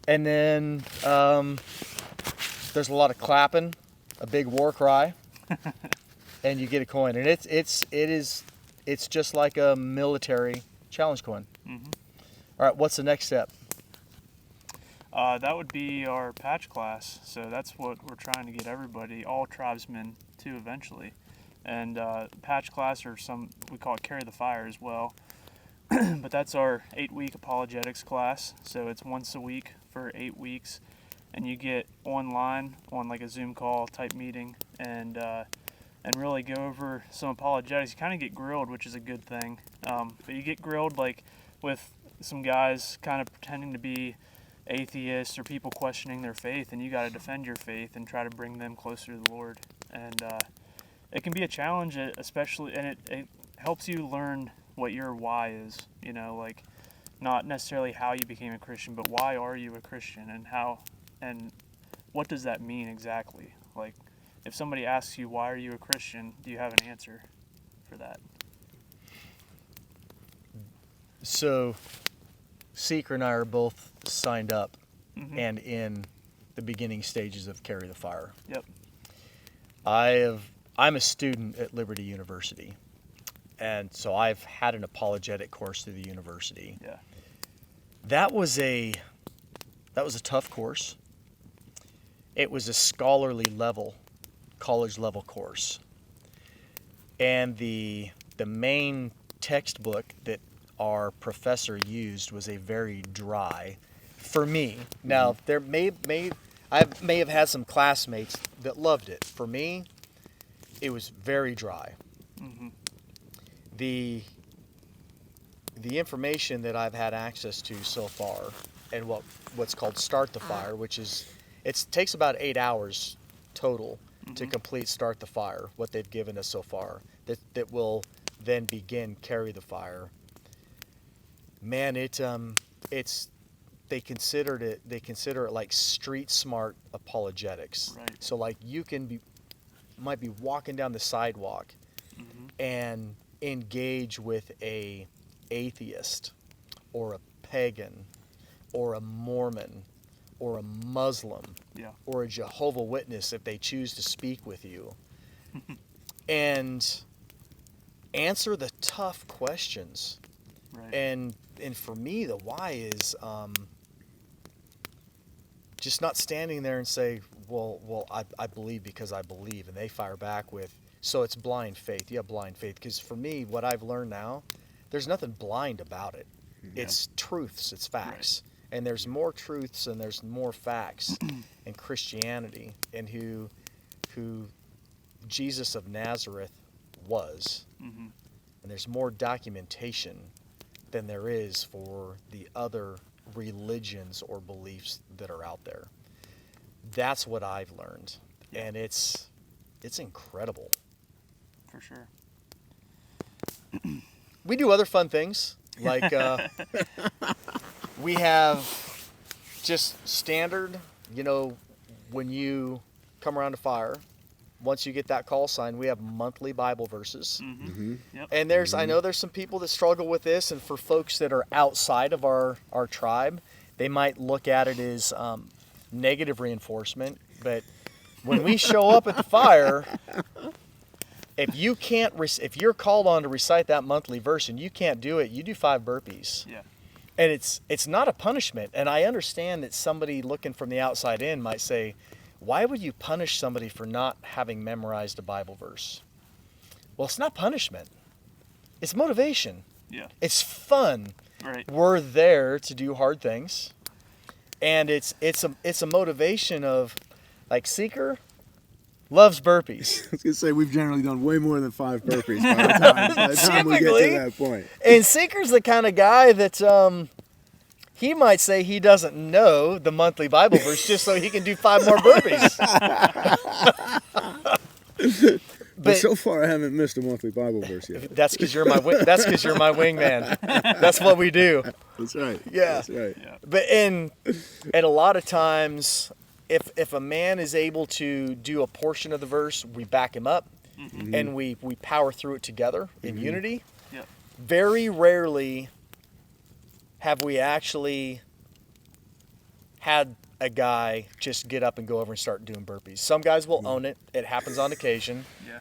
And then there's a lot of clapping, a big war cry, and you get a coin. And it's just like a military challenge coin. Mm-hmm. All right, what's the next step? That would be our patch class. So that's what we're trying to get everybody, all tribesmen, to eventually. And patch class, or we call it carry the fire as well. But that's our 8-week apologetics class. So it's once a week for 8 weeks, and you get online on like a Zoom call type meeting, and really go over some apologetics. You kind of get grilled, which is a good thing. But you get grilled like with some guys kind of pretending to be atheists or people questioning their faith, and you got to defend your faith and try to bring them closer to the Lord. And it can be a challenge, especially, and it helps you learn what your why is, you know, like not necessarily how you became a Christian, but why are you a Christian, and what does that mean exactly? Like, if somebody asks you, why are you a Christian, do you have an answer for that? So, Seeker and I are both signed up Mm-hmm. and in the beginning stages of Carry the Fire. Yep. I'm a student at Liberty University, and so I've had an apologetic course through the university. Yeah. That was a That was a tough course. It was a scholarly level, college level course. And the main textbook that our professor used was a very dry, for me. Now, there I may have had some classmates that loved it. For me, it was very dry. Mm-hmm. The information that I've had access to so far, and what's called Start the Fire, which is, it takes about 8 hours total to complete Start the Fire, what they've given us so far, that will then begin Carry the Fire. Man, they consider it like street smart apologetics. Right. So like you might be walking down the sidewalk and engage with a atheist or a pagan or a Mormon or a Muslim or a Jehovah Witness if they choose to speak with you and answer the tough questions. Right. And for me, the why is just not standing there and say, well, I believe because I believe, and they fire back with, so it's blind faith. You have blind faith. Because for me, what I've learned now, there's nothing blind about it. Yeah. It's truths, it's facts. Right. And there's more truths and there's more facts in Christianity and who Jesus of Nazareth was. Mm-hmm. And there's more documentation than there is for the other religions or beliefs that are out there. That's what I've learned. And it's incredible. For sure. We do other fun things. Like we have just standard, when you come around to fire, once you get that call sign, we have monthly Bible verses. Mm-hmm. Mm-hmm. Yep. And I know there's some people that struggle with this, and for folks that are outside of our tribe, they might look at it as negative reinforcement. But when we show up at the fire, if you're called on to recite that monthly verse and you can't do it, you do 5 burpees. Yeah. And it's not a punishment. And I understand that somebody looking from the outside in might say, why would you punish somebody for not having memorized a Bible verse? Well, it's not punishment. It's motivation. Yeah. It's fun. Right. We're there to do hard things. And it's a motivation of, like, Seeker loves burpees. I was going to say, we've generally done way more than 5 burpees by the time we get to that point. And Seeker's the kind of guy that he might say he doesn't know the monthly Bible verse just so he can do 5 more burpees. But so far, I haven't missed a monthly Bible verse yet. That's because you're my wingman. That's what we do. That's right. Yeah. That's right. Yeah. But and a lot of times, if a man is able to do a portion of the verse, we back him up, and we power through it together in unity. Yeah. Very rarely have we actually had a guy just get up and go over and start doing burpees. Some guys will own it. It happens on occasion. Yeah.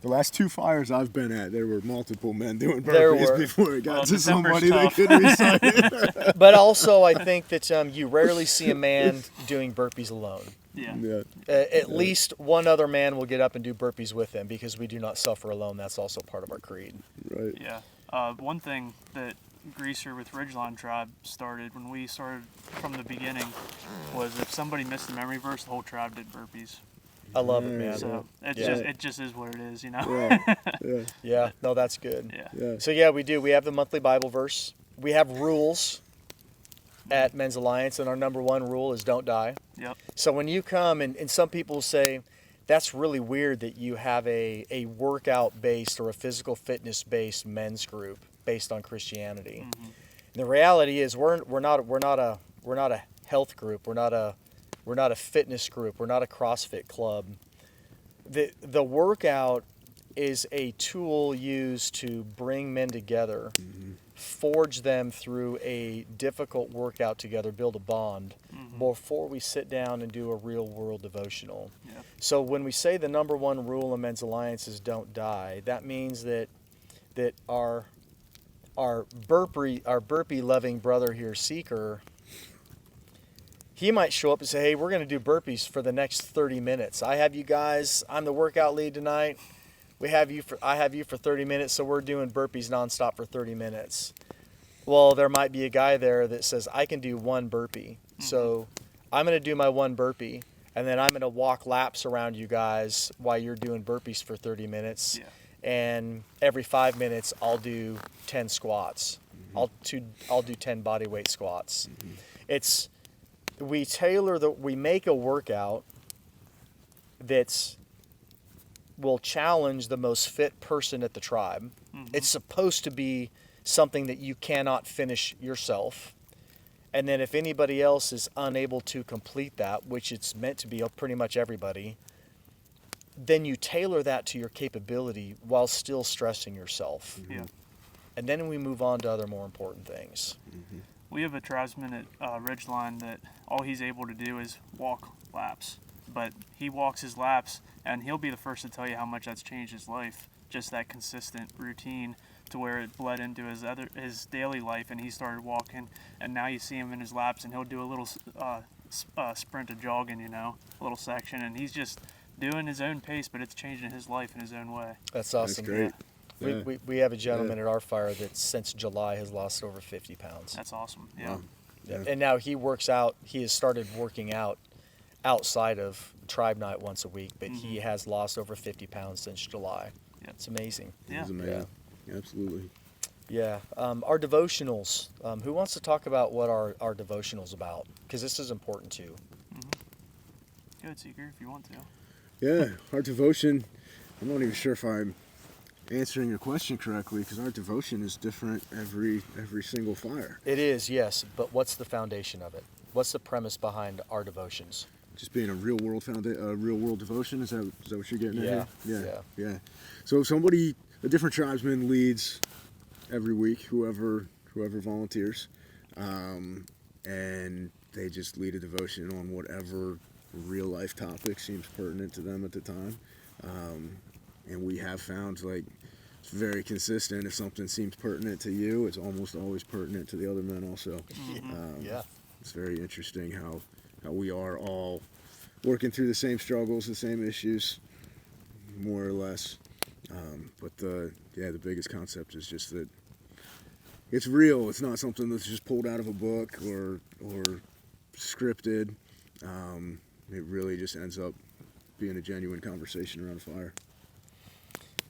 The last 2 fires I've been at, there were multiple men doing burpees before it got to somebody that could recite it. But also, I think that you rarely see a man doing burpees alone. Yeah. At least one other man will get up and do burpees with him, because we do not suffer alone. That's also part of our creed. Right. Yeah. One thing that Greaser with Ridgeline Tribe started when we started from the beginning was if somebody missed the memory verse, the whole tribe did burpees. I love it, man. So it just is what it is, Yeah. No, that's good. Yeah. So we do. We have the monthly Bible verse. We have rules at Men's Alliance, and our number 1 rule is don't die. Yep. So when you come, and some people say, that's really weird that you have a workout-based or a physical fitness-based men's group based on Christianity. Mm-hmm. The reality is we're not a health group. We're not a fitness group. We're not a CrossFit club. The workout is a tool used to bring men together, forge them through a difficult workout together, build a bond before we sit down and do a real world devotional. Yeah. So when we say the number 1 rule of Men's Alliance is don't die, that means that our burpee loving brother here, Seeker, he might show up and say, hey, we're going to do burpees for the next 30 minutes. I have you guys, I'm the workout lead tonight. I have you for 30 minutes, so we're doing burpees nonstop for 30 minutes. Well, there might be a guy there that says, I can do one burpee. So I'm going to do my one burpee, and then I'm going to walk laps around you guys while you're doing burpees for 30 minutes. Yeah. And every 5 minutes, I'll do 10 squats. I'll do 10 body weight squats. We make a workout will challenge the most fit person at the tribe. It's supposed to be something that you cannot finish yourself. And then if anybody else is unable to complete that, which it's meant to be pretty much everybody, then you tailor that to your capability while still stressing yourself. Yeah. And then we move on to other more important things. We have a tribesman at Ridgeline that all he's able to do is walk laps. But he walks his laps, and he'll be the first to tell you how much that's changed his life. Just that consistent routine to where it bled into his daily life, and he started walking. And now you see him in his laps, and he'll do a little sprint of jogging, a little section, and he's just doing his own pace, but it's changing his life in his own way. That's awesome. That's great. Yeah. We have a gentleman at our fire that since July has lost over 50 pounds. That's awesome. Yeah. Wow. Yeah. And now he has started working out outside of tribe night once a week, but he has lost over 50 pounds since July. Yeah. It's amazing. Yeah. It's amazing. Absolutely. Yeah. Our devotionals. Who wants to talk about what our devotionals about? Because this is important too. Go ahead, Seeker, if you want to. Yeah, our devotion, I'm not even sure if I'm answering your question correctly, because our devotion is different every single fire. It is, yes, but what's the foundation of it? What's the premise behind our devotions? Just being a real world devotion. Is that what you're getting at? Yeah. Yeah. So a different tribesman leads every week, whoever volunteers, and they just lead a devotion on whatever real life topic seems pertinent to them at the time. And we have found it's very consistent. If something seems pertinent to you, it's almost always pertinent to the other men also. Yeah. It's very interesting how we are all working through the same struggles, the same issues, more or less. But the biggest concept is just that it's real. It's not something that's just pulled out of a book or scripted. It really just ends up being a genuine conversation around a fire.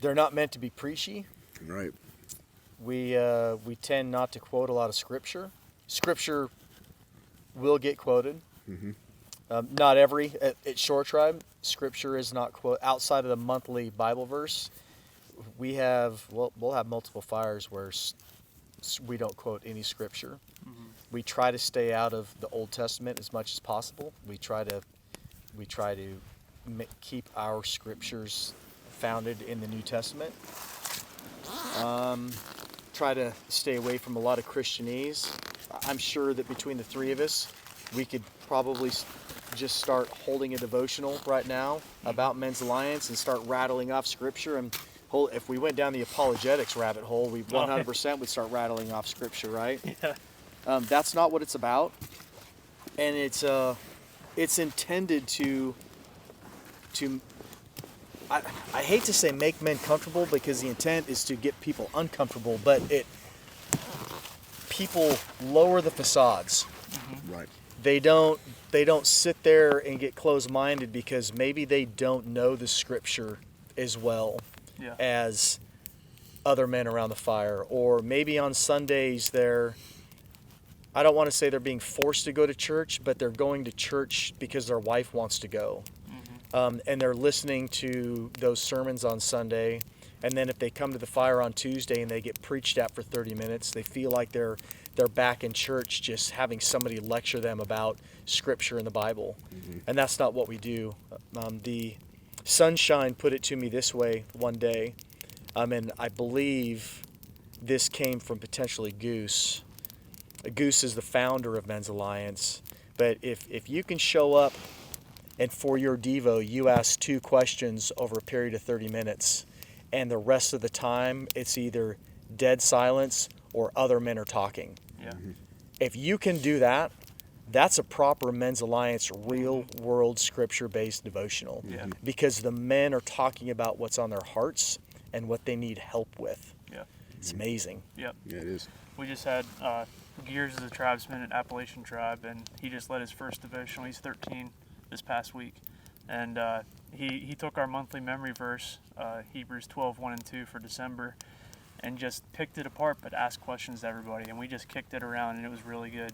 They're not meant to be preachy. Right. We tend not to quote a lot of scripture. Scripture will get quoted. Not every at Shore Tribe. Scripture is not quote outside of the monthly Bible verse. We'll have multiple fires where we don't quote any scripture. We try to stay out of the Old Testament as much as possible. We try to keep our scriptures founded in the New Testament. Try to stay away from a lot of Christianese. I'm sure that between the three of us, we could probably just start holding a devotional right now about Men's Alliance and start rattling off scripture. And if we went down the apologetics rabbit hole, we 100% would start rattling off scripture, right? Yeah. That's not what it's about. And it's intended to I hate to say make men comfortable, because the intent is to get people uncomfortable, but people lower the facades. Right. They don't sit there and get closed-minded because maybe they don't know the scripture as well as other men around the fire, or maybe on Sundays I don't want to say they're being forced to go to church, but they're going to church because their wife wants to go. And they're listening to those sermons on Sunday, and then if they come to the fire on Tuesday and they get preached at for 30 minutes, they feel like they're back in church just having somebody lecture them about scripture in the Bible. And that's not what we do. The Sunshine put it to me this way one day, and I believe this came from potentially Goose. Goose is the founder of Men's Alliance, but if you can show up and for your Devo, you ask 2 questions over a period of 30 minutes, and the rest of the time it's either dead silence or other men are talking. Yeah. If you can do that, that's a proper Men's Alliance real world scripture based devotional. Yeah. Because the men are talking about what's on their hearts and what they need help with. Yeah. It's amazing. Yep. Yeah, it is. We just had Gears as a tribesman at Appalachian Tribe, and he just led his first devotional. He's 13 this past week. And he took our monthly memory verse, Hebrews 12:1-2 for December, and just picked it apart but asked questions to everybody. And we just kicked it around, and it was really good.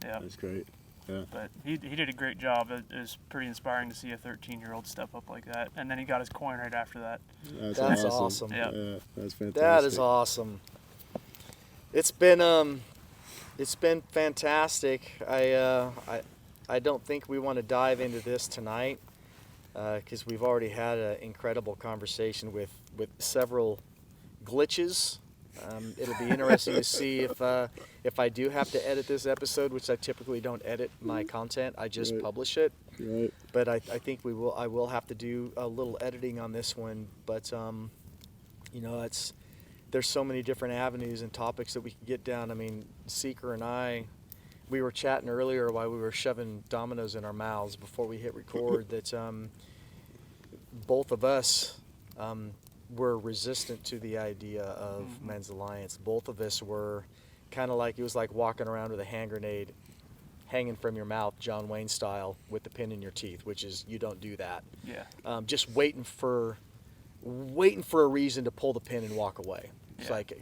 Yeah. That's great. Yeah. But he did a great job. It was pretty inspiring to see a 13-year-old step up like that. And then he got his coin right after that. That's awesome. Yeah. That's fantastic. That is awesome. It's been fantastic. I don't think we want to dive into this tonight because we've already had an incredible conversation with several glitches. It'll be interesting to see if I do have to edit this episode, which I typically don't edit my content. I just publish it. Right. But I think I will have to do a little editing on this one. But there's so many different avenues and topics that we can get down. I mean, Seeker and I, we were chatting earlier while we were shoving dominoes in our mouths before we hit record that both of us were resistant to the idea of Men's Alliance. Both of us were kind of like, it was like walking around with a hand grenade hanging from your mouth, John Wayne style, with the pin in your teeth, which is, you don't do that. Yeah. Just waiting for a reason to pull the pin and walk away. It's like,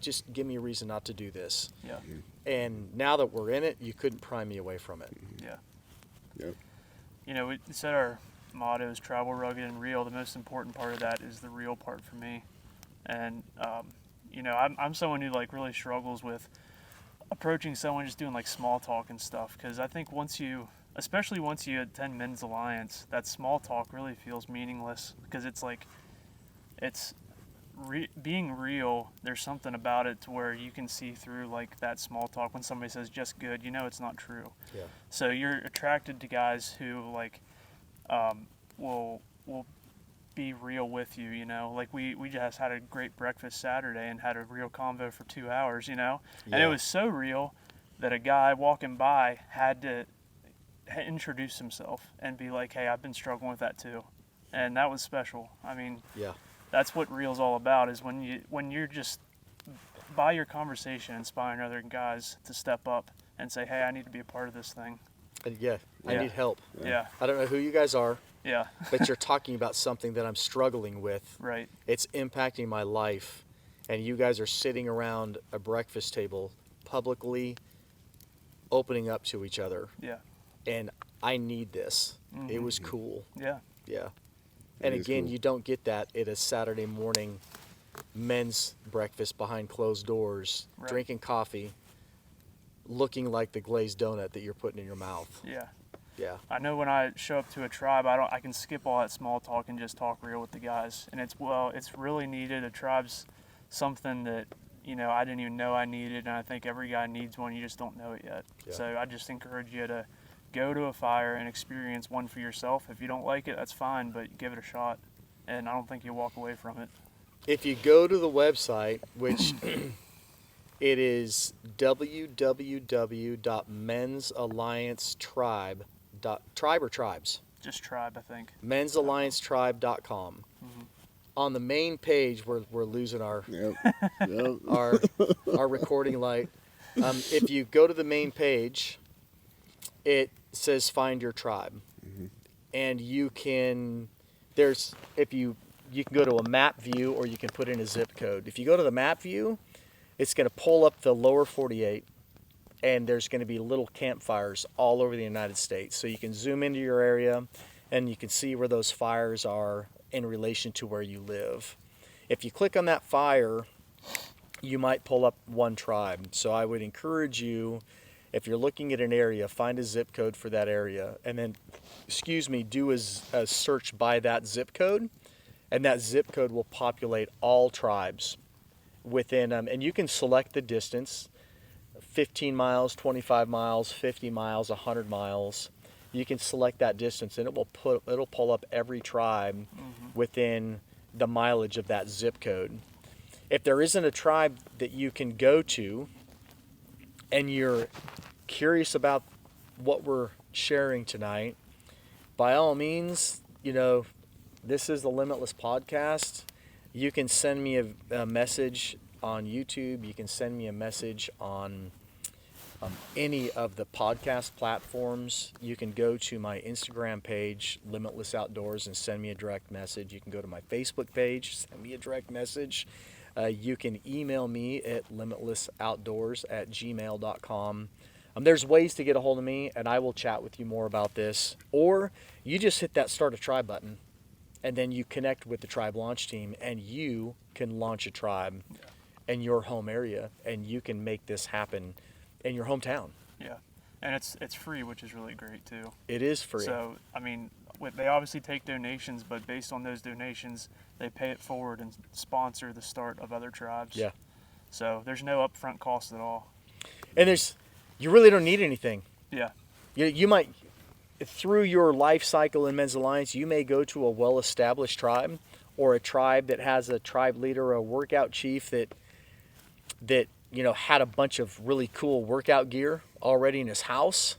just give me a reason not to do this. Yeah. And now that we're in it, you couldn't pry me away from it. Yeah. Yep. You know, we said our motto is travel rugged and real. The most important part of that is the real part for me. And, I'm someone who like really struggles with approaching someone just doing like small talk and stuff. Because I think especially once you attend Men's Alliance, that small talk really feels meaningless because it's like, being real. There's something about it to where you can see through like that small talk. When somebody says just good, it's not true. Yeah. So you're attracted to guys who like will be real with you. Like we just had a great breakfast Saturday and had a real convo for 2 hours. And it was so real that a guy walking by had to introduce himself and be like, hey, I've been struggling with that too. And that was special. I mean, that's what real's all about, is when you're just by your conversation inspiring other guys to step up and say, hey, I need to be a part of this thing. I need help. Yeah. I don't know who you guys are. Yeah. But you're talking about something that I'm struggling with. Right. It's impacting my life. And you guys are sitting around a breakfast table publicly opening up to each other. Yeah. And I need this. Mm-hmm. It was cool. Yeah. Yeah. And again, cool. You don't get that at a Saturday morning men's breakfast behind closed doors, drinking coffee, looking like the glazed donut that you're putting in your mouth. Yeah. Yeah. I know when I show up to a tribe, I can skip all that small talk and just talk real with the guys. And it's really needed. A tribe's something that, I didn't even know I needed, and I think every guy needs one. You just don't know it yet. Yeah. So I just encourage you to go to a fire and experience one for yourself. If you don't like it, that's fine, but give it a shot. And I don't think you'll walk away from it. If you go to the website, which it is www.mensalliancetribe. Tribe or tribes? Just tribe, I think. mensalliancetribe.com. Mm-hmm. On the main page, we're losing our our recording light. If you go to the main page, it says find your tribe. Mm-hmm. And you can go to a map view, or you can put in a zip code. If you go to the map view, it's going to pull up the lower 48, and there's going to be little campfires all over the United States. So you can zoom into your area and you can see where those fires are in relation to where you live. If you click on that fire, you might pull up one tribe. So I would encourage you, if you're looking at an area, find a zip code for that area, and then, do a search by that zip code, and that zip code will populate all tribes within, and you can select the distance, 15 miles, 25 miles, 50 miles, 100 miles. You can select that distance, and it'll pull up every tribe within the mileage of that zip code. If there isn't a tribe that you can go to, and you're curious about what we're sharing tonight, by all means, this is the Limitless podcast. You can send me a message on YouTube. You can send me a message on any of the podcast platforms. You can go to my Instagram page, Limitless Outdoors, and send me a direct message. You can go to my Facebook page, send me a direct message. You can email me at limitlessoutdoors@gmail.com. There's ways to get a hold of me, and I will chat with you more about this. Or you just hit that Start a Tribe button, and then you connect with the Tribe Launch Team, and you can launch a tribe in your home area, and you can make this happen in your hometown. Yeah, and it's free, which is really great too. It is free. So, I mean, they obviously take donations, but based on those donations, they pay it forward and sponsor the start of other tribes. Yeah. So there's no upfront cost at all. And you really don't need anything. Yeah. You might, through your life cycle in Men's Alliance, you may go to a well-established tribe, or a tribe that has a tribe leader or a workout chief that had a bunch of really cool workout gear already in his house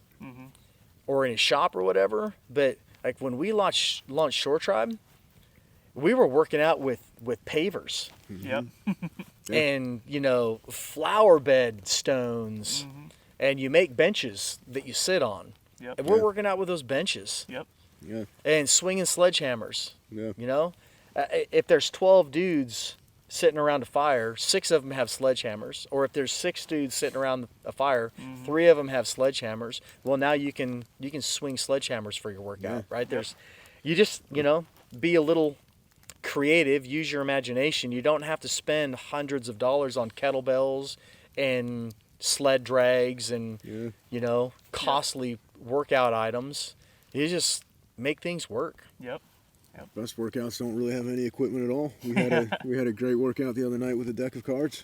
or in his shop or whatever. But like when we launched Shore Tribe, we were working out with pavers. Yep. And, flower bed stones. And you make benches that you sit on. Yep. And we're working out with those benches. Yep. Yeah. And swinging sledgehammers. Yeah. If there's 12 dudes sitting around a fire, 6 of them have sledgehammers. Or if there's 6 dudes sitting around a fire, 3 of them have sledgehammers. Well, now you can swing sledgehammers for your workout, right? You just, be a little creative, use your imagination. You don't have to spend hundreds of dollars on kettlebells and sled drags and, costly workout items. You just make things work. Yep. Best workouts don't really have any equipment at all. We had a great workout the other night with a deck of cards.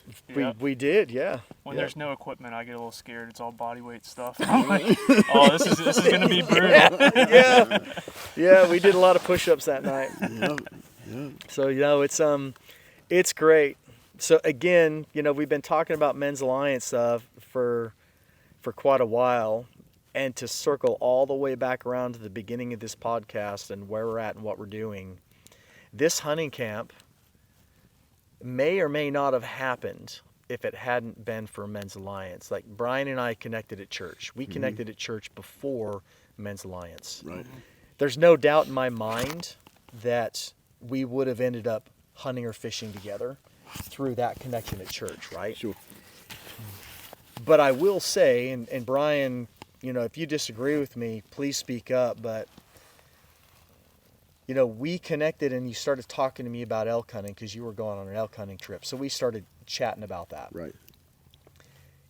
We did, yeah. When there's no equipment, I get a little scared. It's all body weight stuff. I'm like, oh, this is gonna be brutal. Yeah, we did a lot of push-ups that night. Yeah. So it's great. So again, we've been talking about Men's Alliance for quite a while. And to circle all the way back around to the beginning of this podcast and where we're at and what we're doing, this hunting camp may or may not have happened if it hadn't been for Men's Alliance. Like Brian and I connected at church. We connected at church before Men's Alliance. Right. There's no doubt in my mind that we would have ended up hunting or fishing together through that connection at church, right? Sure. But I will say, and Brian, if you disagree with me, please speak up. But, we connected and you started talking to me about elk hunting because you were going on an elk hunting trip. So we started chatting about that. Right.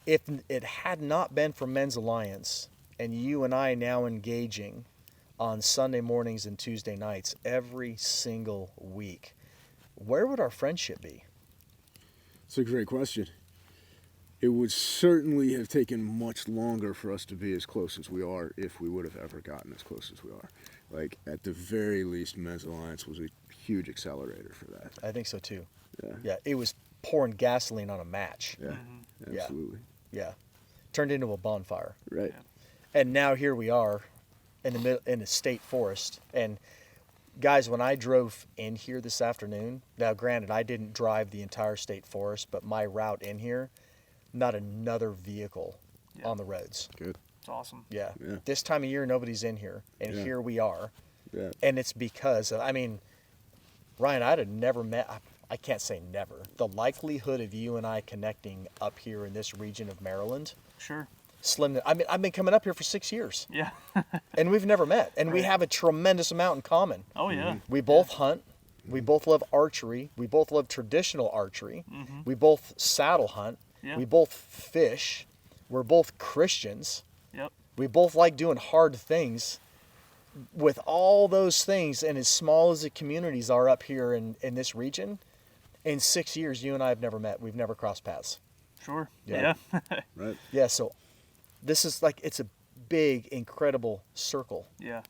If it had not been for Men's Alliance and you and I now engaging on Sunday mornings and Tuesday nights every single week, where would our friendship be? It's a great question. It would certainly have taken much longer for us to be as close as we are if we would have ever gotten as close as we are. Like, at the very least, Men's Alliance was a huge accelerator for that. I think so too. Yeah. Yeah, it was pouring gasoline on a match. Yeah, absolutely. Yeah. Turned into a bonfire. Right. And now here we are in the state forest. And guys, when I drove in here this afternoon, now granted, I didn't drive the entire state forest, but my route in here, not another vehicle on the roads. Good. It's awesome. Yeah. Yeah. This time of year, nobody's in here. And here we are. Yeah. And it's because of, Ryan, I'd have never met, I can't say never, the likelihood of you and I connecting up here in this region of Maryland, Sure. slim. I've been coming up here for 6 years. Yeah. And we've never met. And we have a tremendous amount in common. Oh yeah. We both hunt. We both love archery. We both love traditional archery. We both saddle hunt. Yeah. We both fish. We're both Christians. Yep. We both like doing hard things. With all those things, and as small as the communities are up here in this region, in 6 years, you and I have never met. We've never crossed paths. Sure. Yeah. Yeah. Right. Yeah, so this is it's a big, incredible circle. Yeah.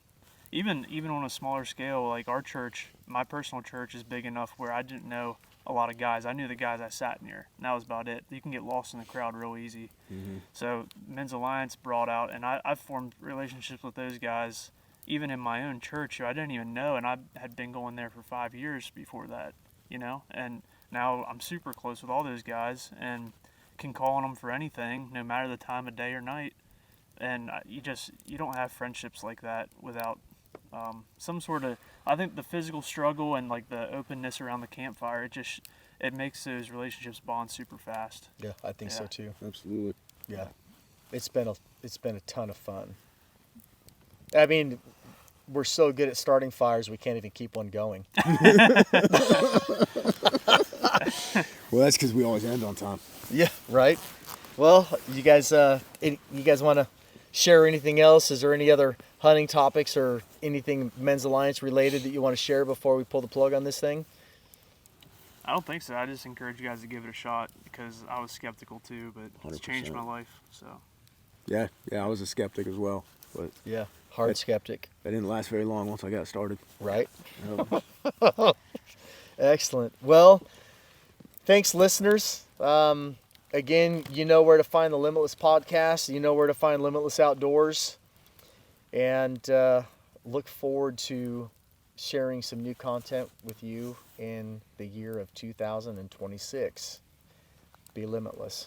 Even on a smaller scale, like our church, my personal church is big enough where I didn't know a lot of guys. I knew the guys I sat near, and that was about it. You can get lost in the crowd real easy. So Men's Alliance brought out, and I've formed relationships with those guys even in my own church who I didn't even know, and I had been going there for 5 years before that, and now I'm super close with all those guys and can call on them for anything, no matter the time of day or night. And you don't have friendships like that without some sort of, I think the physical struggle and like the openness around the campfire, it makes those relationships bond super fast. Yeah, I think so too. Absolutely. Yeah, it's been a ton of fun. I mean, we're so good at starting fires we can't even keep one going. Well, that's because we always end on time. Yeah, right. Well, you guys want to share anything else? Is there any other hunting topics or anything Men's Alliance related that you want to share before we pull the plug on this thing? I don't think so. I just encourage you guys to give it a shot because I was skeptical too, but it's 100%. changed my life. So Yeah, I was a skeptic as well, but Yeah, hard skeptic, that didn't last very long once I got started. right? Yep. Excellent. Well, thanks, listeners. Again, you know where to find the Limitless podcast. You know where to find Limitless Outdoors. And look forward to sharing some new content with you in the year of 2026. Be limitless.